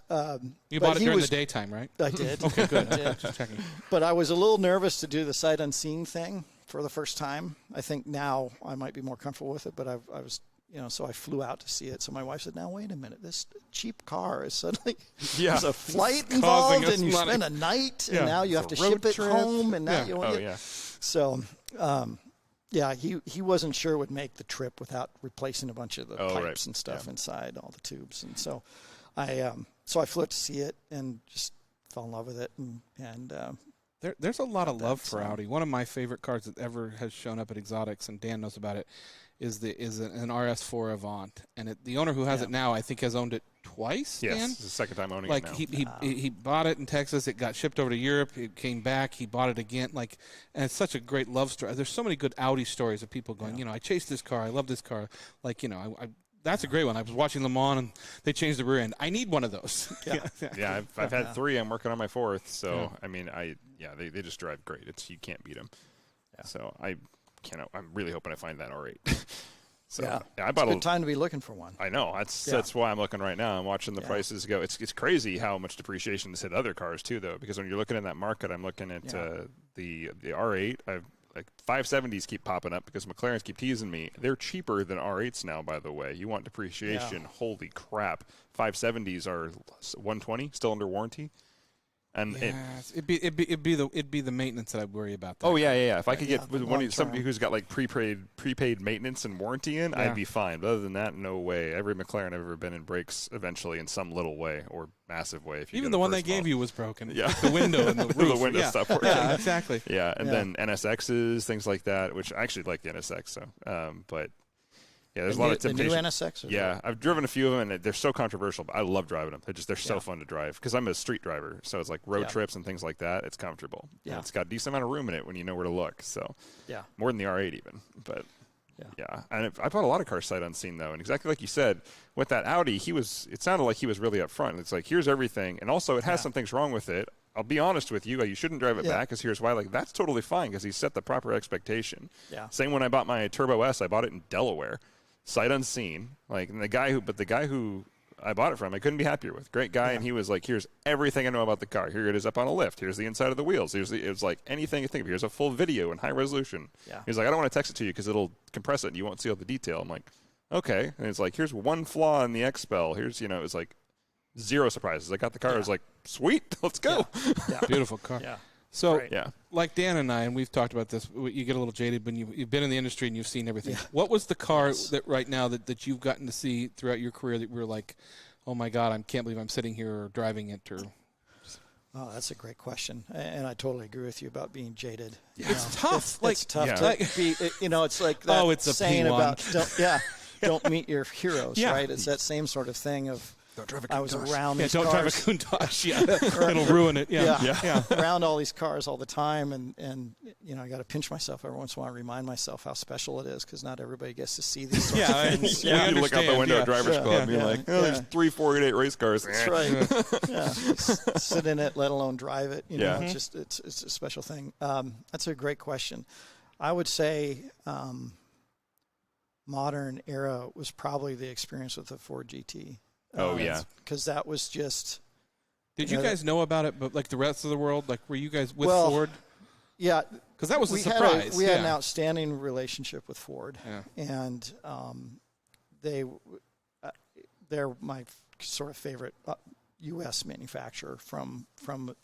You bought it during the daytime, right? I did. Okay, good. I did. Just checking. But I was a little nervous to do the sight unseen thing for the first time. I think now I might be more comfortable with it, but I was, so I flew out to see it. So my wife said, now, wait a minute, this cheap car is suddenly, there's a flight involved and you spend a night and now you have to ship it home and now So, he wasn't sure would make the trip without replacing a bunch of the pipes and stuff inside, all the tubes. And so I flew out to see it and just fell in love with it. And there's a lot of love for Audi. One of my favorite cars that ever has shown up at Exotics, and Dan knows about it, is an RS4 Avant. And the owner who has it now, I think, has owned it twice. Yes, Dan? it's the second time owning it now. He bought it in Texas. It got shipped over to Europe. It came back. He bought it again. And it's such a great love story. There's so many good Audi stories of people going, I chased this car. I love this car. That's a great one. I was watching Le Mans, and they changed the rear end. I need one of those. I've had 3. I'm working on my 4th. So, they just drive great. You can't beat them. Yeah. So, I'm really hoping I find that R8. I bought a good time to be looking for one. I know. That's why I'm looking right now. I'm watching the prices go. It's crazy how much depreciation has hit other cars, too, though, because when you're looking in that market, I'm looking at the R8. 570s keep popping up because McLarens keep teasing me. They're cheaper than R8s now, by the way. You want depreciation? Yeah. Holy crap! 570s are 120, still under warranty. And it'd be the maintenance that I'd worry about. That. Oh yeah. If I could get somebody who's got prepaid maintenance and warranty in, I'd be fine. But other than that, no way. Every McLaren I've ever been in breaks eventually in some little way or massive way. If you even the one they gave you was broken. Yeah, the window and the roof. The window stopped working. Yeah, exactly. Yeah, and then NSXs, things like that, which I actually like the NSX. So, but. Yeah, there's a lot of temptation. The new NSX? Yeah, I've driven a few of them, and they're so controversial, but I love driving them. They're so fun to drive because I'm a street driver, so it's like road trips and things like that. It's comfortable. Yeah. And it's got a decent amount of room in it when you know where to look. So, more than the R8 even. But, And I bought a lot of cars sight unseen, though, and exactly like you said, with that Audi, it sounded like he was really up front. It's like, here's everything, and also it has some things wrong with it. I'll be honest with you, you shouldn't drive it back because here's why. That's totally fine because he set the proper expectation. Yeah. Same when I bought my Turbo S, I bought it in Delaware. Sight unseen, and the guy who I bought it from, I couldn't be happier with. Great guy, and he was like, "Here's everything I know about the car. Here it is up on a lift. Here's the inside of the wheels. It was like anything you think of. Here's a full video in high resolution." Yeah. He's like, "I don't want to text it to you because it'll compress it and you won't see all the detail." I'm like, "Okay." And it's like, "Here's one flaw in the Expel. Here's it was like zero surprises. I got the car. I was like, sweet, let's go." Yeah. Beautiful car. Yeah. So, like Dan and I, and we've talked about this, you get a little jaded when you've been in the industry and you've seen everything. Yeah. What was the car that right now that you've gotten to see throughout your career that we're like, oh my God, I can't believe I'm sitting here or driving it? Oh, that's a great question, and I totally agree with you about being jaded. Yeah. It's tough. It's tough to be. It's like that it's a saying P1. About don't meet your heroes, right? It's that same sort of thing of. Don't drive a Countach. I was around these cars. Don't drive a Countach. It'll ruin it. Yeah. Around all these cars all the time, and I got to pinch myself every once in a while, remind myself how special it is because not everybody gets to see these sorts of things. You look out the window at Drivers Club and be like, there's 3 488 race cars. That's right. Sit in it, let alone drive it. It's just it's a special thing. That's a great question. I would say modern era was probably the experience with the Ford GT. Because that was just. Did you guys know about it, but like the rest of the world? Like, were you guys with Ford? Yeah. Because that was a surprise. We had an outstanding relationship with Ford. Yeah. And they're my sort of favorite U.S. manufacturer from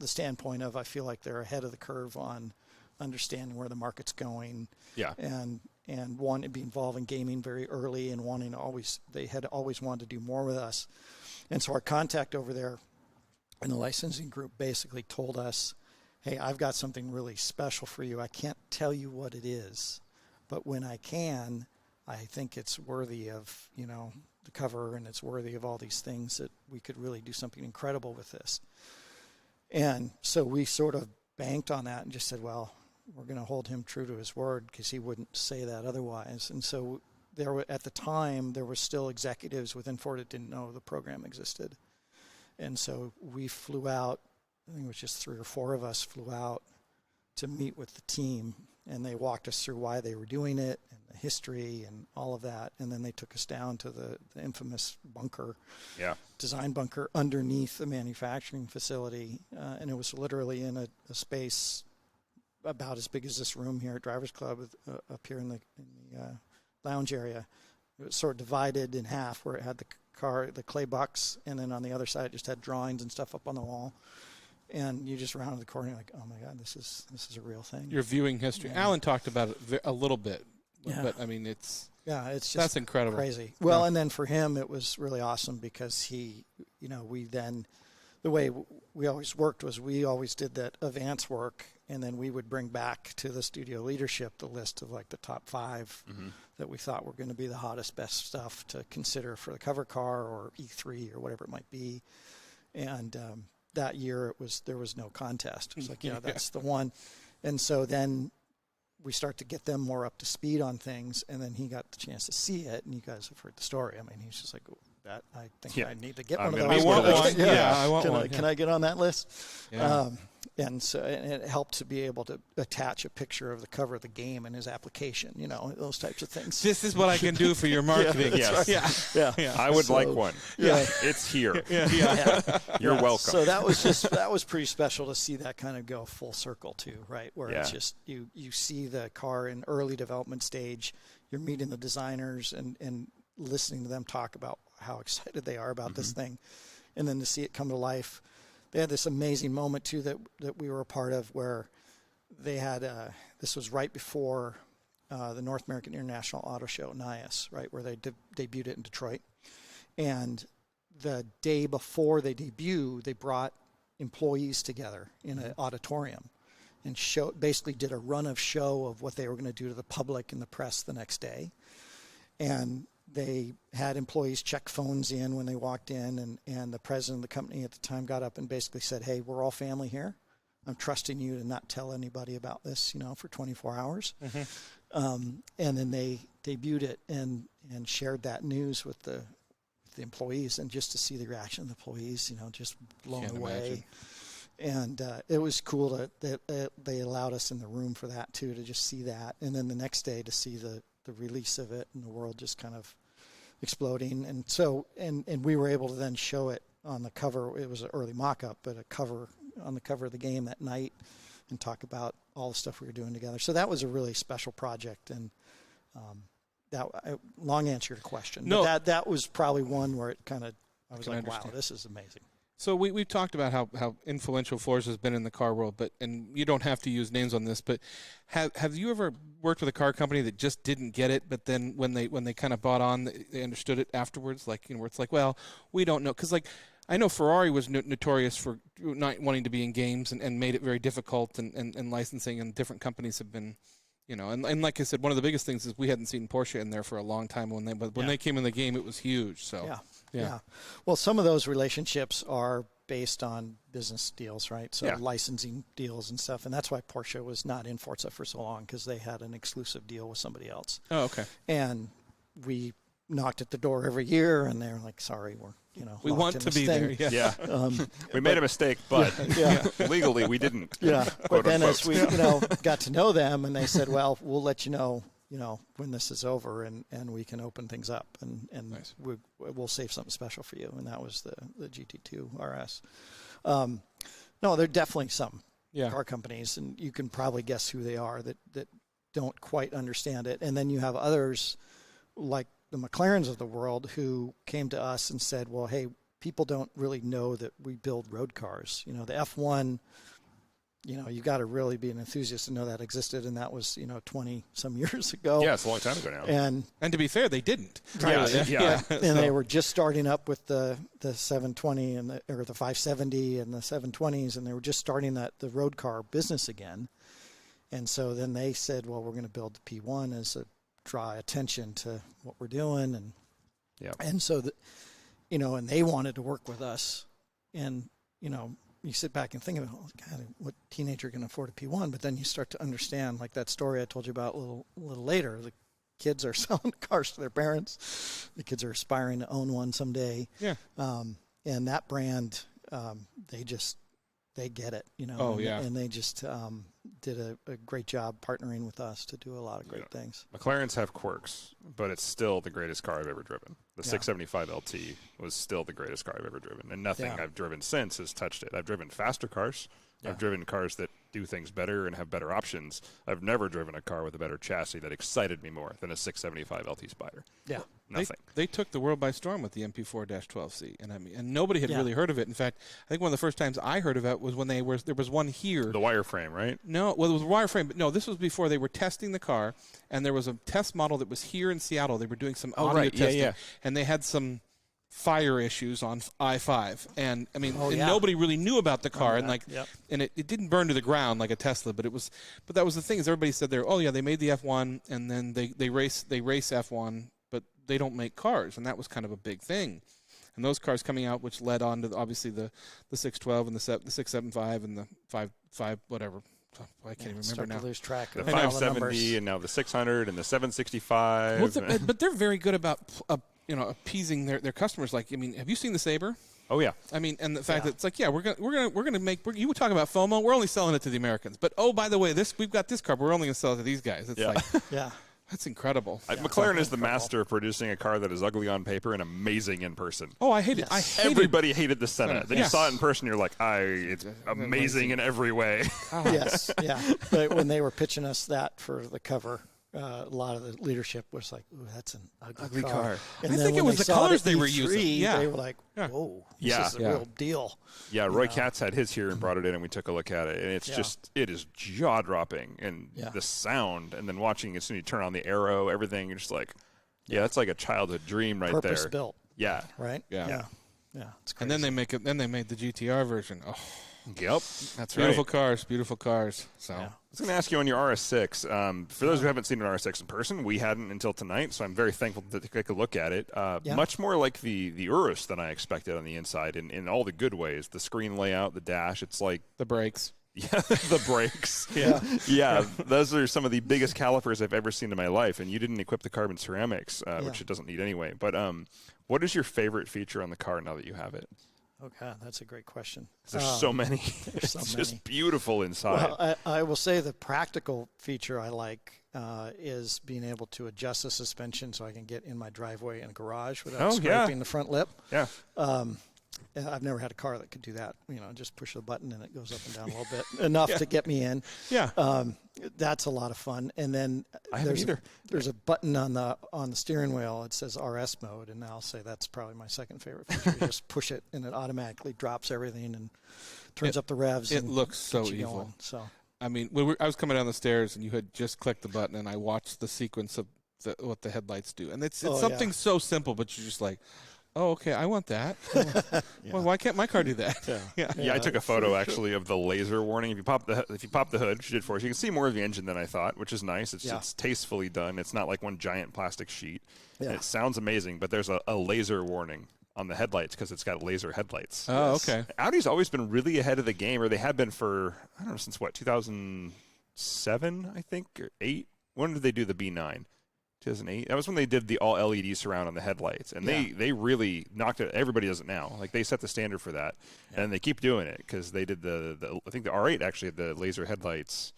the standpoint of I feel like they're ahead of the curve on understanding where the market's going. Yeah. And wanting to be involved in gaming very early and they had always wanted to do more with us. And so our contact over there in the licensing group basically told us, hey, I've got something really special for you. I can't tell you what it is, but when I can, I think it's worthy of, the cover and it's worthy of all these things that we could really do something incredible with this. And so we sort of banked on that and just said, well, we're going to hold him true to his word because he wouldn't say that otherwise. And so at the time, there were still executives within Ford that didn't know the program existed. And so we flew out, I think it was just 3 or 4 of us flew out to meet with the team and they walked us through why they were doing it and the history and all of that. And then they took us down to the infamous bunker, design bunker underneath the manufacturing facility. And it was literally in a space about as big as this room here at Drivers Club, up here in the lounge area. It was sort of divided in half, where it had the clay box, and then on the other side it just had drawings and stuff up on the wall. And you just rounded the corner, you're like, oh my God, this is a real thing. You're viewing history. Yeah. Alan talked about it a little bit, but I mean, it's just that's incredible, crazy. Well, and then for him, it was really awesome because the way we always worked was we always did that Avant work, and then we would bring back to the studio leadership the list of like the top 5 that we thought were going to be the hottest, best stuff to consider for the cover car or E3 or whatever it might be. And that year there was no contest. It was like, that's the one. And so then we start to get them more up to speed on things, and then he got the chance to see it, and you guys have heard the story. I mean, he's just like, I think I need to get one of those. I want one. I want one. Can I get on that list? Yeah. And it helped to be able to attach a picture of the cover of the game and his application, those types of things. This is what I can do for your marketing. Yes. Right. Yeah. I would like one. Yeah. It's here. You're welcome. So that was pretty special to see that kind of go full circle too, right? Where it's just you see the car in early development stage, you're meeting the designers and listening to them talk about how excited they are about this thing, and then to see it come to life. They had this amazing moment too that we were a part of, where they had this was right before the North American International Auto Show, NIAS, right, where they debuted it in Detroit. And the day before they debuted, they brought employees together in an auditorium and basically did a run of show of what they were going to do to the public and the press the next day. And they had employees check phones in when they walked in, and the president of the company at the time got up and basically said, hey, we're all family here. I'm trusting you to not tell anybody about this, for 24 hours. And then they debuted it and shared that news with the employees, and just to see the reaction of the employees, just blown away. And it was cool that they allowed us in the room for that too, to just see that. And then the next day to see the release of it and the world just kind of exploding. And so, and we were able to then show it on the cover. It was an early mock-up, but on the cover of the game that night, and talk about all the stuff we were doing together. So that was a really special project. And long answer to your question. No. But that was probably one where I was like, wow, this is amazing. So we've talked about how influential Forza has been in the car world, and you don't have to use names on this, but have you ever worked with a car company that just didn't get it, but then when they kind of bought on, they understood it afterwards, where it's like, well, we don't know, because I know Ferrari was notorious for not wanting to be in games and made it very difficult, and licensing, and different companies have been, and like I said, one of the biggest things is we hadn't seen Porsche in there for a long time. When they came in the game, it was huge. So yeah. Well, some of those relationships are based on business deals, right? So licensing deals and stuff, and that's why Porsche was not in Forza for so long, because they had an exclusive deal with somebody else. Oh, okay. And we knocked at the door every year, and they were like, "Sorry, we want to be there." Yeah. We made a mistake, but legally we didn't. Yeah. But then as we got to know them, and they said, "Well, we'll let you know when this is over, and we can open things up, and nice. we'll save something special for you." And that was the GT2 RS. No, there are definitely some car companies, and you can probably guess who they are that don't quite understand it. And then you have others like the McLarens of the world who came to us and said, well, hey, people don't really know that we build road cars. The F1, you got to really be an enthusiast to know that existed, and that was 20 some years ago. Yeah, it's a long time ago now. And to be fair, they didn't. Yeah. And they were just starting up with the 720 or the 570 and the 720s, and they were just starting the road car business again. And so then they said, well, we're going to build the P1 as a draw attention to what we're doing, and so and they wanted to work with us, and you sit back and think about, God, what teenager can afford a P1? But then you start to understand, like that story I told you about a little later. The kids are selling cars to their parents. The kids are aspiring to own one someday. Yeah. And that brand, they get it, Oh yeah. And they just did a great job partnering with us to do a lot of great things. McLarens have quirks, but it's still the greatest car I've ever driven. The 675 LT was still the greatest car I've ever driven, and nothing I've driven since has touched it. I've driven faster cars. I've driven cars that do things better and have better options. I've never driven a car with a better chassis that excited me more than a 675 LT Spider. Yeah. Nothing. They took the world by storm with the MP4-12C, and nobody had really heard of it. In fact, I think one of the first times I heard of it was when there was one here. The wireframe, right? No, well, it was a wireframe, but no, this was before they were testing the car, and there was a test model that was here in Seattle. They were doing some audio testing, and they had some fire issues on I-5, and I mean, nobody really knew about the car, and and it didn't burn to the ground like a Tesla, but that was the thing is everybody said they made the F1, and then they race F1, but they don't make cars, and that was kind of a big thing, and those cars coming out, which led on to obviously the 612 and the 675 and the 55 whatever. I can't even remember now. To lose track the of 570 and now the 600 and the 765. Well, but they're very good about appeasing their customers. Like, I mean, have you seen the Sabre? Oh yeah. I mean, and the fact that it's like, we're gonna make. You would talk about FOMO. We're only selling it to the Americans. But by the way, we've got this car. But we're only gonna sell it to these guys. It's like, that's incredible. McLaren is the master of producing a car that is ugly on paper and amazing in person. Oh, I hate it. Everybody hated the Senna. Then you saw it in person, you're like, it's amazing in every way. Yes, yeah. But when they were pitching us that for the cover, a lot of the leadership was like, "Ooh, that's an ugly car." And I think it was the colors they were using. Yeah, they were like, "Whoa, this is a real deal." Yeah, Roy Katz had his here and brought it in, and we took a look at it, and it's it is jaw dropping, and the sound, and then watching as soon as you turn on the aero, everything, you're just like, that's like a childhood dream right there. Purpose built. Yeah. Right. Yeah. It's crazy. And then they made the GTR version. Oh. Yep. That's beautiful cars, beautiful cars. So I was going to ask you on your RS6. For those who haven't seen an RS6 in person, we hadn't until tonight, so I'm very thankful to take a look at it. Much more like the Urus than I expected on the inside in all the good ways. The screen layout, the dash, it's like the brakes. Yeah, the brakes. Those are some of the biggest calipers I've ever seen in my life, and you didn't equip the carbon ceramics, which it doesn't need anyway. But what is your favorite feature on the car now that you have it? Oh, God, that's a great question. There's so many. It's just beautiful inside. Well, I will say the practical feature I like is being able to adjust the suspension so I can get in my driveway and garage without scraping the front lip. Yeah. I've never had a car that could do that. Just push the button and it goes up and down a little bit, enough to get me in. Yeah. That's a lot of fun. And then there's a button on the steering wheel. It says RS mode, and I'll say that's probably my second favorite feature. You just push it, and it automatically drops everything and turns up the revs. It looks so evil. Going, so I mean, I was coming down the stairs, and you had just clicked the button, and I watched the sequence of what the headlights do, and it's something so simple, but you're just like, oh, okay, I want that. Well, why can't my car do that? I took a photo actually of the laser warning. If you pop the hood, she did for us. You can see more of the engine than I thought, which is nice. It's tastefully done. It's not like one giant plastic sheet. Yeah. It sounds amazing, but there's a laser warning on the headlights because it's got laser headlights. Oh, okay. Audi's always been really ahead of the game, or they have been for, I don't know, since 2007, I think, or 8? When did they do the B9? 2008. That was when they did the all LED surround on the headlights, and they really knocked it. Everybody does it now. Like, they set the standard for that, and they keep doing it because they did the I think the R8 actually had the laser headlights.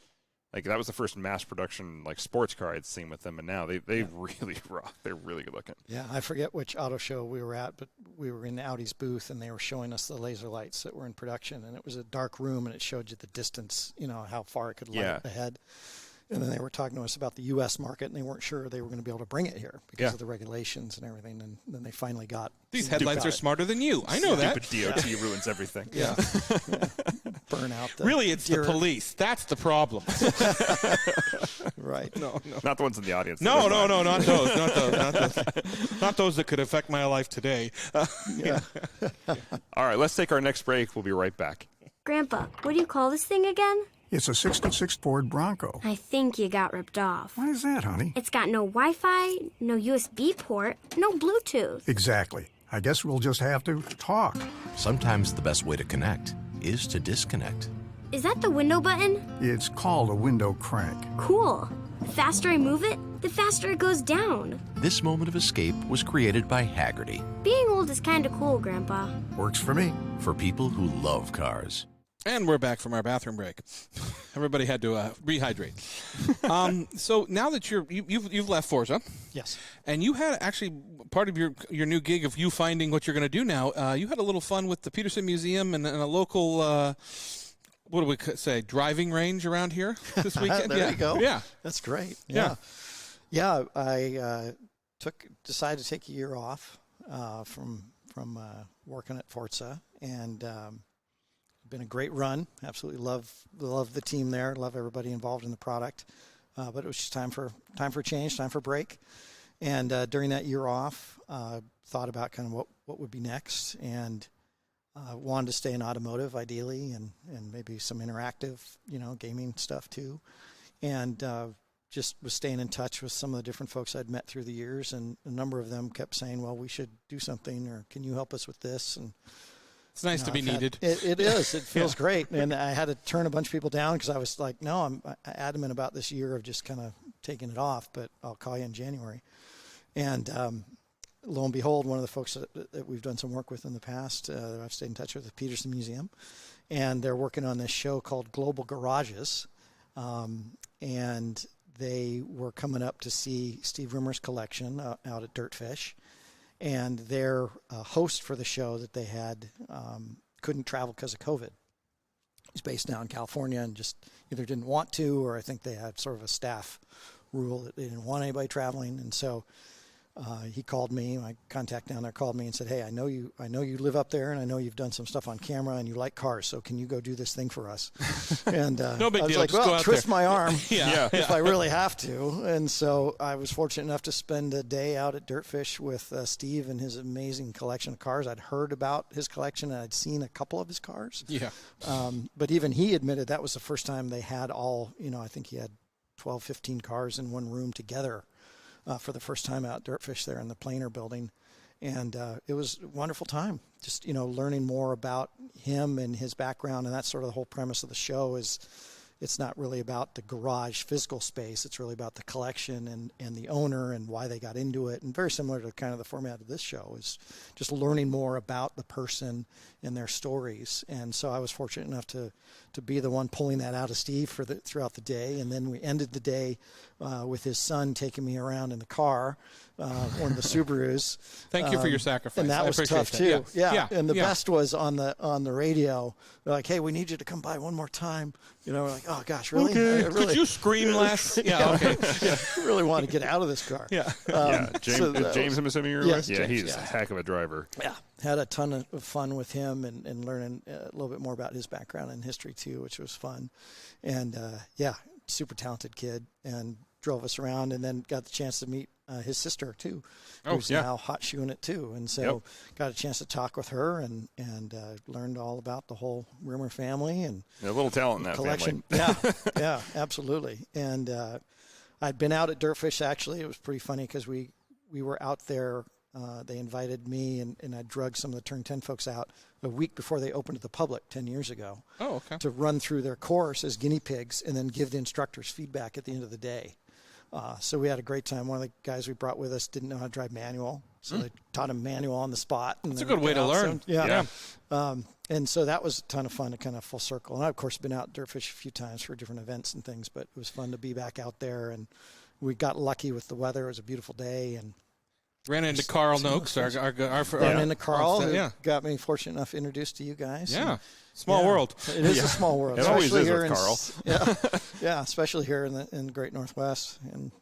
Like, that was the first mass production sports car I'd seen with them, and now they really rock. They're really good looking. Yeah, I forget which auto show we were at, but we were in Audi's booth, and they were showing us the laser lights that were in production, and it was a dark room, and it showed you the distance, how far it could light ahead. And then they were talking to us about the U.S. market, and they weren't sure they were going to be able to bring it here because of the regulations and everything. And then they finally got these headlights are smarter than you. I know that. Stupid DOT ruins everything. Yeah. Burn out. Really, it's the police. That's the problem. Right. No. Not the ones in the audience. No, not those. Not those that could affect my life today. All right, let's take our next break. We'll be right back. Grandpa, what do you call this thing again? It's a 66 Ford Bronco. I think you got ripped off. Why is that, honey? It's got no Wi-Fi, no USB port, no Bluetooth. Exactly. I guess we'll just have to talk. Sometimes the best way to connect is to disconnect. Is that the window button? It's called a window crank. Cool. The faster I move it, the faster it goes down. This moment of escape was created by Haggerty. Being old is kind of cool, Grandpa. Works for me. For people who love cars. And we're back from our bathroom break. Everybody had to rehydrate. So now that you've left Forza, Yes. and you had actually part of your new gig of you finding what you're going to do now. You had a little fun with the Peterson Museum and a local what do we say, driving range around here this weekend. There you go. Yeah, that's great. Yeah. I decided to take a year off from working at Forza, and been a great run. Absolutely love the team there. Love everybody involved in the product. But it was just time for change, time for break. And during that year off, thought about kind of what would be next, and wanted to stay in automotive ideally, and maybe some interactive, gaming stuff too. And just was staying in touch with some of the different folks I'd met through the years, and a number of them kept saying, well, we should do something, or can you help us with this? And it's nice to be needed. It is. It feels great. And I had to turn a bunch of people down because I was like, no, I'm adamant about this year of just kind of taking it off, but I'll call you in January. And lo and behold, one of the folks that we've done some work with in the past, I've stayed in touch with the Peterson Museum, and they're working on this show called Global Garages. And they were coming up to see Steve Rimmer's collection out at Dirtfish. And their host for the show that they had couldn't travel because of COVID. He's based down in California and just either didn't want to, or I think they had sort of a staff rule that they didn't want anybody traveling. And so he called me, my contact down there called me and said, hey, I know you live up there, and I know you've done some stuff on camera and you like cars, so can you go do this thing for us? And no big I was deal. like, Just go well, out twist there. my arm Yeah. if I really have to. And so I was fortunate enough to spend a day out at Dirtfish with Steve and his amazing collection of cars. I'd heard about his collection, and I'd seen a couple of his cars. Yeah. But even he admitted that was the first time they had all, I think he had 12, 15 cars in one room together. For the first time out Dirtfish there in the Planer building. And it was a wonderful time, just, learning more about him and his background. And that's sort of the whole premise of the show is it's not really about the garage physical space. It's really about the collection and the owner and why they got into it. And very similar to kind of the format of this show is just learning more about the person and their stories. And so I was fortunate enough to be the one pulling that out of Steve throughout the day. And then we ended the day with his son taking me around in the car, one of the Subarus. Thank you for your sacrifice. And that I was appreciate tough that. too. Yeah. And the best was on the radio. They're like, hey, we need you to come by one more time. We're like, oh gosh, really? Okay. Really? Could you scream less? Yeah. Okay. I really want to get out of this car. Yeah. James, I'm assuming you're Yes, with? Yeah, James, he's a heck of a driver. Yeah, had a ton of fun with him and learning a little bit more about his background and history too, which was fun. And super talented kid, and drove us around, and then got the chance to meet his sister too, who's now hot shoeing it too. And so got a chance to talk with her and learned all about the whole Rimmer family and a little talent in that collection. family. Yeah, absolutely. And I'd been out at Dirtfish actually. It was pretty funny because we were out there. They invited me and I drugged some of the Turn 10 folks out a week before they opened to the public 10 years ago. Oh, okay. To run through their course as guinea pigs and then give the instructors feedback at the end of the day. So we had a great time. One of the guys we brought with us didn't know how to drive manual, so they taught him manual on the spot. That's a good way to learn. And so that was a ton of fun to kind of full circle. And I've, of course, been out Dirtfish a few times for different events and things, but it was fun to be back out there. And we got lucky with the weather. It was a beautiful day. And ran into Carl Noakes, our ran into Carl, who – got me fortunate enough introduced to you guys. Yeah. And, small world. It is a small world. It always is with Carl. Especially here in the Great Northwest. And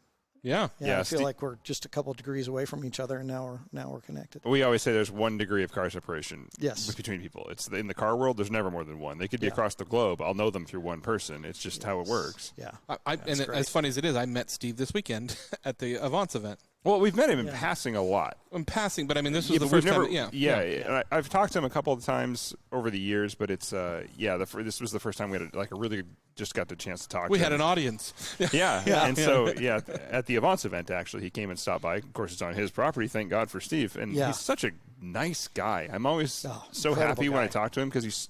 I feel like we're just a couple of degrees away from each other, and now we're connected. We always say there's 1 degree of car separation between people. It's in the car world. There's never more than one. They could be across the globe. I'll know them through one person. It's just how it works. Yeah, and as funny as it is, I met Steve this weekend at the Avant event. Well, we've met him in passing a lot. In passing, but I mean, this was the first time. And I've talked to him a couple of times over the years, but it's this was the first time we had a really just got the chance to talk. We to had him. an audience. So at the Avant event, actually, he came and stopped by. Of course, it's on his property. Thank God for Steve, and he's such a nice guy. I'm always so happy when I talk to him because he's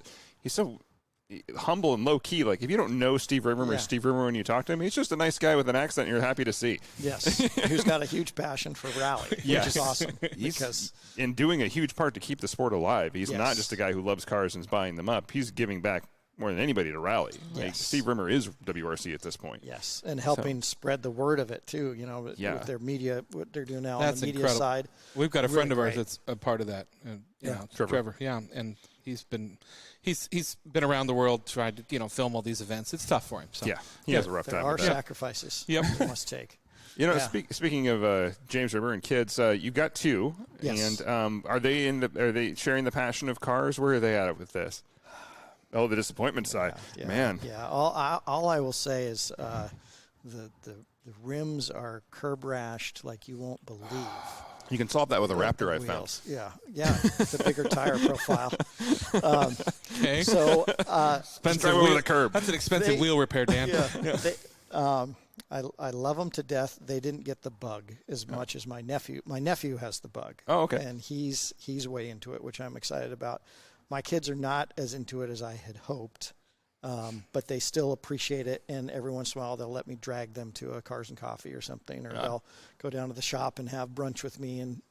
so humble and low key. Like if you don't know Steve Rimmer or Steve Rimmer when you talk to him, he's just a nice guy with an accent you're happy to see. Yes, who's got a huge passion for rally, which is awesome. He's in doing a huge part to keep the sport alive. He's not just a guy who loves cars and is buying them up. He's giving back more than anybody to rally. Like, Yes. Steve Rimmer is WRC at this point. Yes, and helping spread the word of it too. You know, with their media, what they're doing now That's on the media incredible. side. We've got a Really friend of ours great. that's a part of that. Trevor. Trevor. Yeah, and he's been around the world trying to film all these events. It's tough for him. So. Yeah, he has a rough There time are with that. sacrifices Yep. you must take. You know, Yeah. speaking of James Rimmer and kids, you got two, Yes. and are they sharing the passion of cars? Where are they at with this? Oh, the disappointment side, Yeah. man. Yeah. All I will say is the rims are curb rashed like you won't believe. You can solve that with a Raptor, I found. Wheels. Yeah. The bigger tire profile. Okay. So Expensive drive over wheel- the curb. That's an expensive wheel repair, Dan. I love them to death. They didn't get the bug as much as my nephew. My nephew has the bug. Oh, okay. And he's way into it, which I'm excited about. My kids are not as into it as I had hoped, but they still appreciate it. And every once in a while, they'll let me drag them to a Cars and Coffee or something, or they'll go down to the shop and have brunch with me and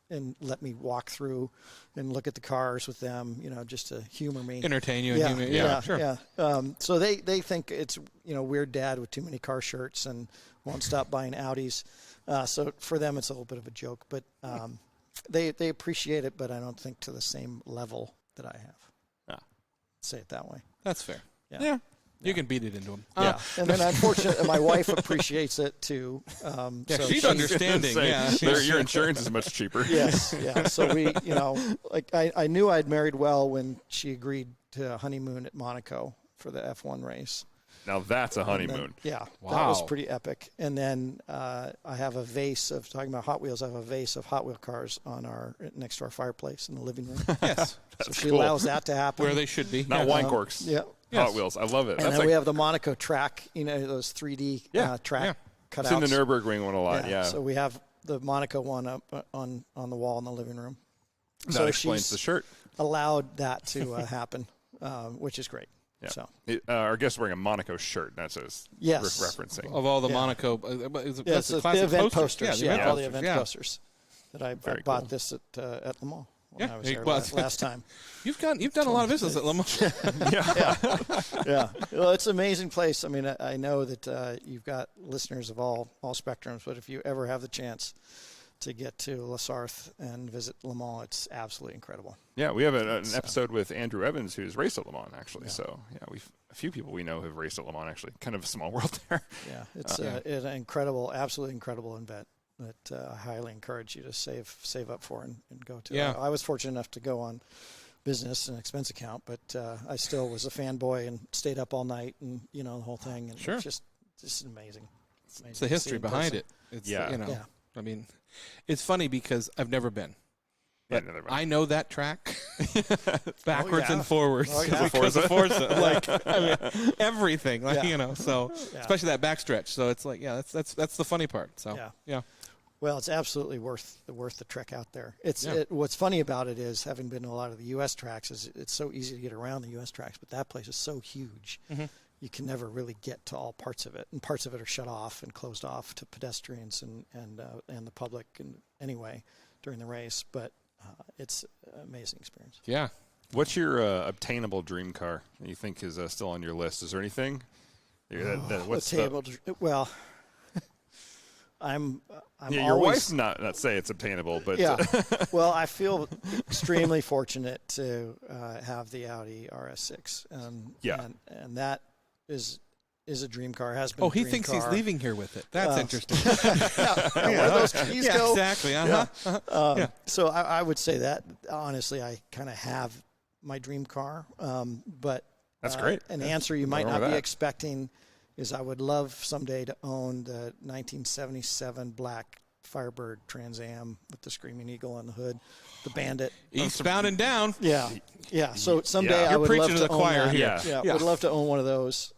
let me walk through and look at the cars with them, just to humor me. Entertain you. Yeah, And humor. Sure. Yeah. So they think it's weird dad with too many car shirts and won't stop buying Audis. So for them it's a little bit of a joke, but they appreciate it, but I don't think to the same level that I have. Say it that way. That's fair. Yeah. You can beat it into them. Yeah, and then unfortunately, my wife appreciates it too. Yeah, So she's understanding. Yeah. Your insurance is much cheaper. Yes, yeah. So we, like I knew I'd married well when she agreed to a honeymoon at Monaco for the F1 race. Now that's a honeymoon. Yeah, Wow. that was pretty epic. And then I have a vase of, talking about Hot Wheels, I have a vase of Hot Wheel cars next to our fireplace in the living room. Yes. So she cool. allows that to happen. Where they should be. Not wine corks. Yeah. Hot Yes. Wheels. I love it. And That's then we have the Monaco track, those 3D track cutouts. I've seen the Nürburgring one a lot. Yeah. So we have the Monaco one up on the wall in the living room. that explains the shirt. Allowed that to happen, which is great. Yeah. So our guest is wearing a Monaco shirt. That's what it's Yes. referencing. Of all the Yeah. Monaco. it's the event posters. Yeah, All the event posters that I bought cool. this at Le Mans when Yeah, I was there well, last time. You've done a lot of business at Le Mans. Yeah. Well, it's an amazing place. I mean, I know that you've got listeners of all spectrums, but if you ever have the chance to get to La Sarthe and visit Le Mans, it's absolutely incredible. Yeah, we have an episode with Andrew Evans, who's raced at Le Mans, actually. So, a few people we know have raced at Le Mans, actually. Kind of a small world there. Yeah, it's an incredible, absolutely incredible event that I highly encourage you to save up for and go to. Yeah. I was fortunate enough to go on business and expense account, but I still was a fanboy and stayed up all night and, the whole thing. And Sure. it's just amazing. It's the history behind it. It's, I mean, it's funny because I've never been. Yeah, But neither have I know that track backwards yeah. and forwards Oh, yeah. because of Forza. Everything. Yeah. So Yeah. especially that backstretch. So it's that's the funny part. So Yeah. Well, it's absolutely worth the trek out there. What's funny about it is, having been to a lot of the U.S. tracks, is it's so easy to get around the U.S. tracks, but that place is so huge. Mm-hmm. You can never really get to all parts of it, and parts of it are shut off and closed off to pedestrians and the public and anyway during the race. But it's an amazing experience. Yeah. What's your obtainable dream car that you think is still on your list? Is there anything? Well, I'm your always, wife's not say it's obtainable, but yeah. Well, I feel extremely fortunate to have the Audi RS6, and that is a dream car. Has been. Oh, a he dream thinks car. he's leaving here with it. That's interesting. Where those keys go. Exactly. So I would say that honestly, I kind of have my dream car, but That's great. An answer you might wrong not with be that. expecting is I would love someday to own the 1977 black Firebird Trans Am with the Screaming Eagle on the hood, the Bandit. Eastbound and down. Yeah. So someday Yeah. I You're would preaching love to to the own choir that. here. Yeah, would love to own one of those,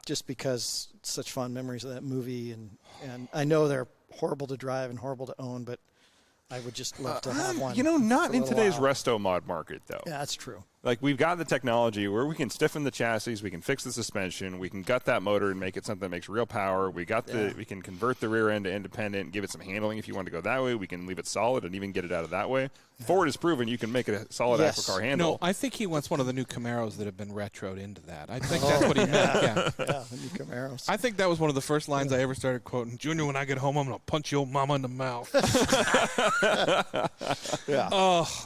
just because it's such fun memories of that movie, and I know they're horrible to drive and horrible to own, but I would just love to have one. not for a in little today's while. resto mod market, though. Yeah, that's true. Like, we've got the technology where we can stiffen the chassis, we can fix the suspension, we can gut that motor and make it something that makes real power. We can convert the rear end to independent and give it some handling if you want to go that way. We can leave it solid and even get it out of that way. Ford has proven you can make it a solid axle car handle. No, I think he wants one of the new Camaros that have been retroed into that. I think that's what he meant. Yeah, the new Camaros. I think that was one of the first lines I ever started quoting. Junior, when I get home, I'm going to punch your mama in the mouth.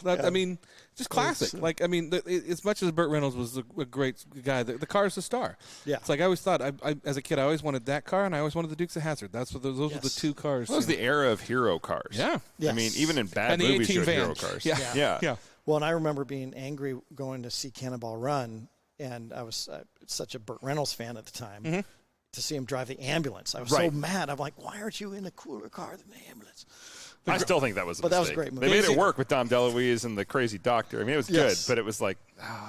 I mean, just classic. Like, I mean, as much as Burt Reynolds was a great guy, the car's a star. Yeah. It's like I always thought, as a kid, I always wanted that car, and I always wanted the Dukes of Hazzard. Those were the two cars. That was the era of hero cars. Yeah. Yes. I mean, even in bad And the movies, 18 you had van. hero cars. Yeah. Well, and I remember being angry going to see Cannonball Run, and I was such a Burt Reynolds fan at the time, to see him drive the ambulance. I was so mad. I'm like, why aren't you in a cooler car than the ambulance? I still think that was a But mistake. that was a great movie. They made it work with Dom DeLuise and the crazy doctor. I mean, it was good, but it was like...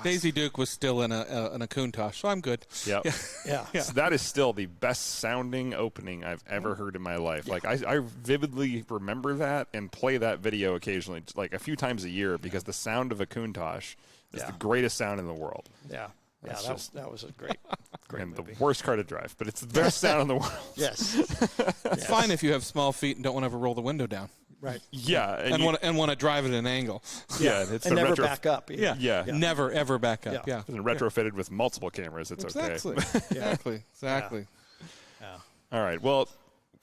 Daisy Duke was still in a Countach, so I'm good. Yep. Yeah. So that is still the best sounding opening I've ever heard in my life. Like, I vividly remember that and play that video occasionally, like a few times a year, because the sound of a Countach is the greatest sound in the world. Yeah. That was a great And movie. the worst car to drive, but it's the best sound in the world. Yes. It's fine if you have small feet and don't want to ever roll the window down. Right. Yeah. And want to drive at an angle. Yeah. It's And the never retro- back up. Either. Yeah. Never, ever back up. Yeah. And retrofitted with multiple cameras. It's Exactly. okay. Exactly. All right. Well,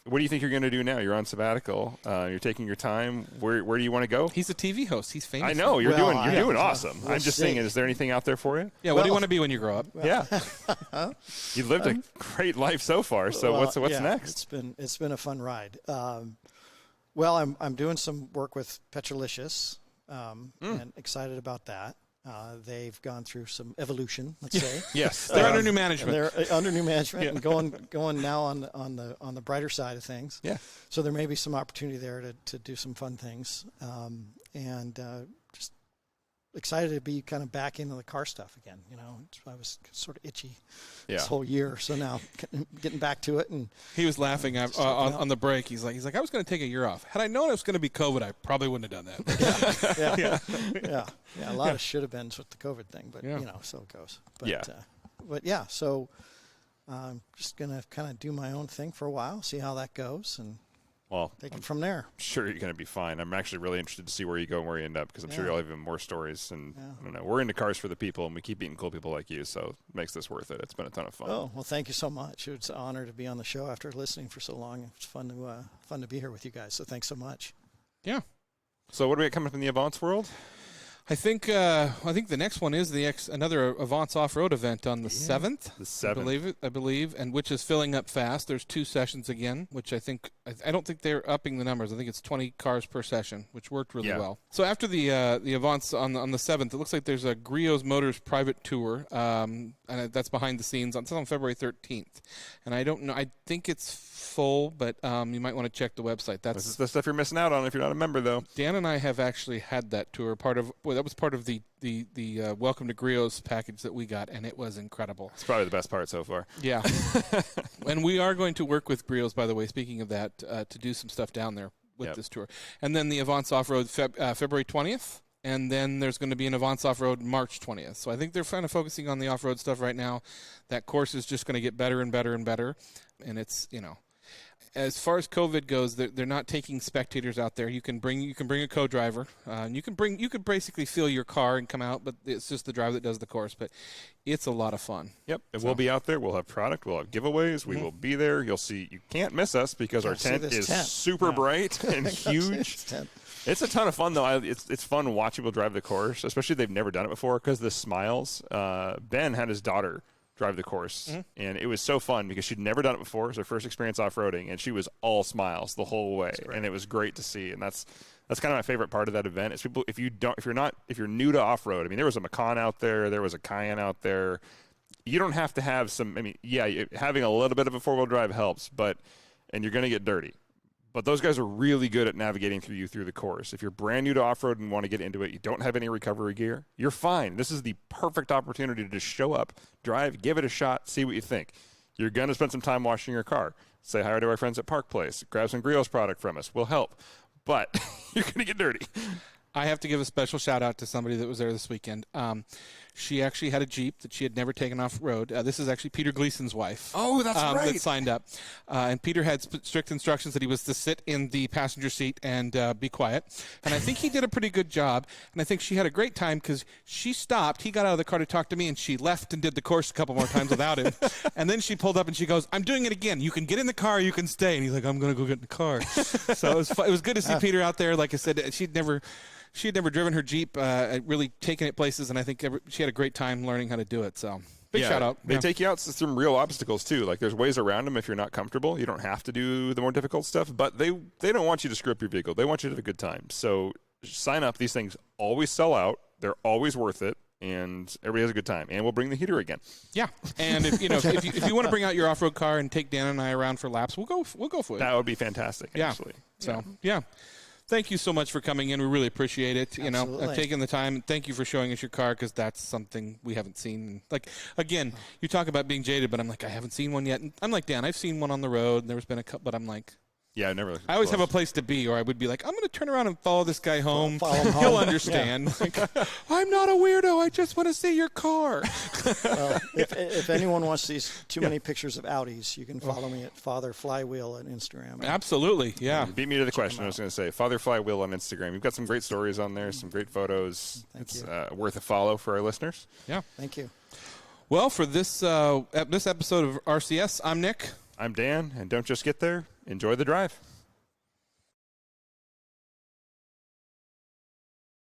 what do you think you're going to do now? You're on sabbatical. You're taking your time. Where do you want to go? He's a TV host. He's famous. I know you're Well, doing awesome. we'll I'm just see. saying, is there anything out there for you? Yeah. What do you want to be when you grow up? Yeah. You've lived a great life so far. So what's next? It's been a fun ride. Well, I'm doing some work with Petrolicious, and excited about that. They've gone through some evolution, let's say. Yes. They're under new management. They're under new management and going now on the brighter side of things. Yeah. So there may be some opportunity there to do some fun things, and just excited to be kind of back into the car stuff again. You know, I was sort of itchy this whole year, so now getting back to it. And He was laughing on the break. He's like, I was going to take a year off. Had I known it was going to be COVID, I probably wouldn't have done that. yeah. A lot of should have beens with the COVID thing, but so it goes. But so I'm just gonna kind of do my own thing for a while, see how that goes, and take it from there. Sure, you're going to be fine. I'm actually really interested to see where you go and where you end up, because I'm sure you'll have even more stories. And I don't know, we're into cars for the people, and we keep meeting cool people like you, so it makes this worth it. It's been a ton of fun. Oh, well, thank you so much. It's an honor to be on the show after listening for so long. It's fun to be here with you guys. So thanks so much. Yeah. So what do we got coming up in the Avance world? I think the next one is another Avance off-road event on the 7th. The 7th. I believe, and which is filling up fast. There's 2 sessions again, which I don't think they're upping the numbers. I think it's 20 cars per session, which worked really well. So after the Avance on the 7th, it looks like there's a Griot's Motors private tour, and that's behind the scenes. It's on February 13th, and I don't know. I think it's full, but you might want to check the website. This is the stuff you're missing out on if you're not a member, though. Dan and I have actually had that tour. That was part of the Welcome to Griot's package that we got, and it was incredible. It's probably the best part so far. Yeah. And we are going to work with Griot's, by the way, speaking of that, to do some stuff down there with this tour. And then the Avance Off-Road February 20th, and then there's going to be an Avance Off-Road March 20th. So I think they're kind of focusing on the off-road stuff right now. That course is just going to get better and better and better, and it's, as far as COVID goes, they're not taking spectators out there. You can bring a co-driver. You could basically fill your car and come out, but it's just the driver that does the course. But it's a lot of fun. Yep, and we'll be out there. We'll have product. We'll have giveaways. We will be there. You'll see. You can't miss us because our tent is super bright and huge. It's a ton of fun, though. It's fun watching people drive the course, especially if they've never done it before, because the smiles. Ben had his daughter drive the course, and it was so fun because she'd never done it before. It was her first experience off-roading, and she was all smiles the whole way, and it was great to see. And that's kind of my favorite part of that event. Is people, if you're new to off-road, I mean, there was a Macan out there, there was a Cayenne out there. You don't have to have some. I mean, having a little bit of a four-wheel drive helps, and you're going to get dirty. But those guys are really good at navigating through the course. If you're brand new to off-road and want to get into it, you don't have any recovery gear, you're fine. This is the perfect opportunity to just show up, drive, give it a shot, see what you think. You're going to spend some time washing your car. Say hi to our friends at Park Place. Grab some Griot's product from us. We'll help. But you're going to get dirty. I have to give a special shout out to somebody that was there this weekend. She actually had a Jeep that she had never taken off road. This is actually Peter Gleason's wife. Oh, that's right. That signed up. And Peter had strict instructions that he was to sit in the passenger seat and be quiet. And I think he did a pretty good job. And I think she had a great time because she stopped. He got out of the car to talk to me, and she left and did the course a couple more times without him. And then she pulled up and she goes, "I'm doing it again. You can get in the car, you can stay." And he's like, "I'm going to go get in the car." So it was good to see Peter out there. Like I said, she had never driven her Jeep, really taken it places, and I think she had a great time learning how to do it. So big shout out. They take you out to some real obstacles too. Like there's ways around them if you're not comfortable. You don't have to do the more difficult stuff, but they don't want you to screw up your vehicle. They want you to have a good time. So sign up. These things always sell out. They're always worth it. And everybody has a good time, and we'll bring the heater again. Yeah, and if you want to bring out your off-road car and take Dan and I around for laps, we'll go for it. That would be fantastic. Yeah. Actually. So yeah. Thank you so much for coming in. We really appreciate it. Absolutely. Taking the time. Thank you for showing us your car because that's something we haven't seen. Like, again, you talk about being jaded, but I'm like, I haven't seen one yet. And I'm like, Dan, I've seen one on the road. And there's been a couple, but I'm like, yeah, I always have a place to be, or I would be like, I'm going to turn around and follow this guy home. Follow him home. He'll understand. Like, I'm not a weirdo. I just want to see your car. Well, if anyone wants these too many pictures of Audis, you can follow me at Father Flywheel on Instagram. Absolutely, yeah. You beat me to the question. I was going to say Father Flywheel on Instagram. You've got some great stories on there, some great photos. Thank it's you. Worth a follow for our listeners. Yeah. Thank you. Well, for this episode of RCS, I'm Nick. I'm Dan, and don't just get there. Enjoy the drive.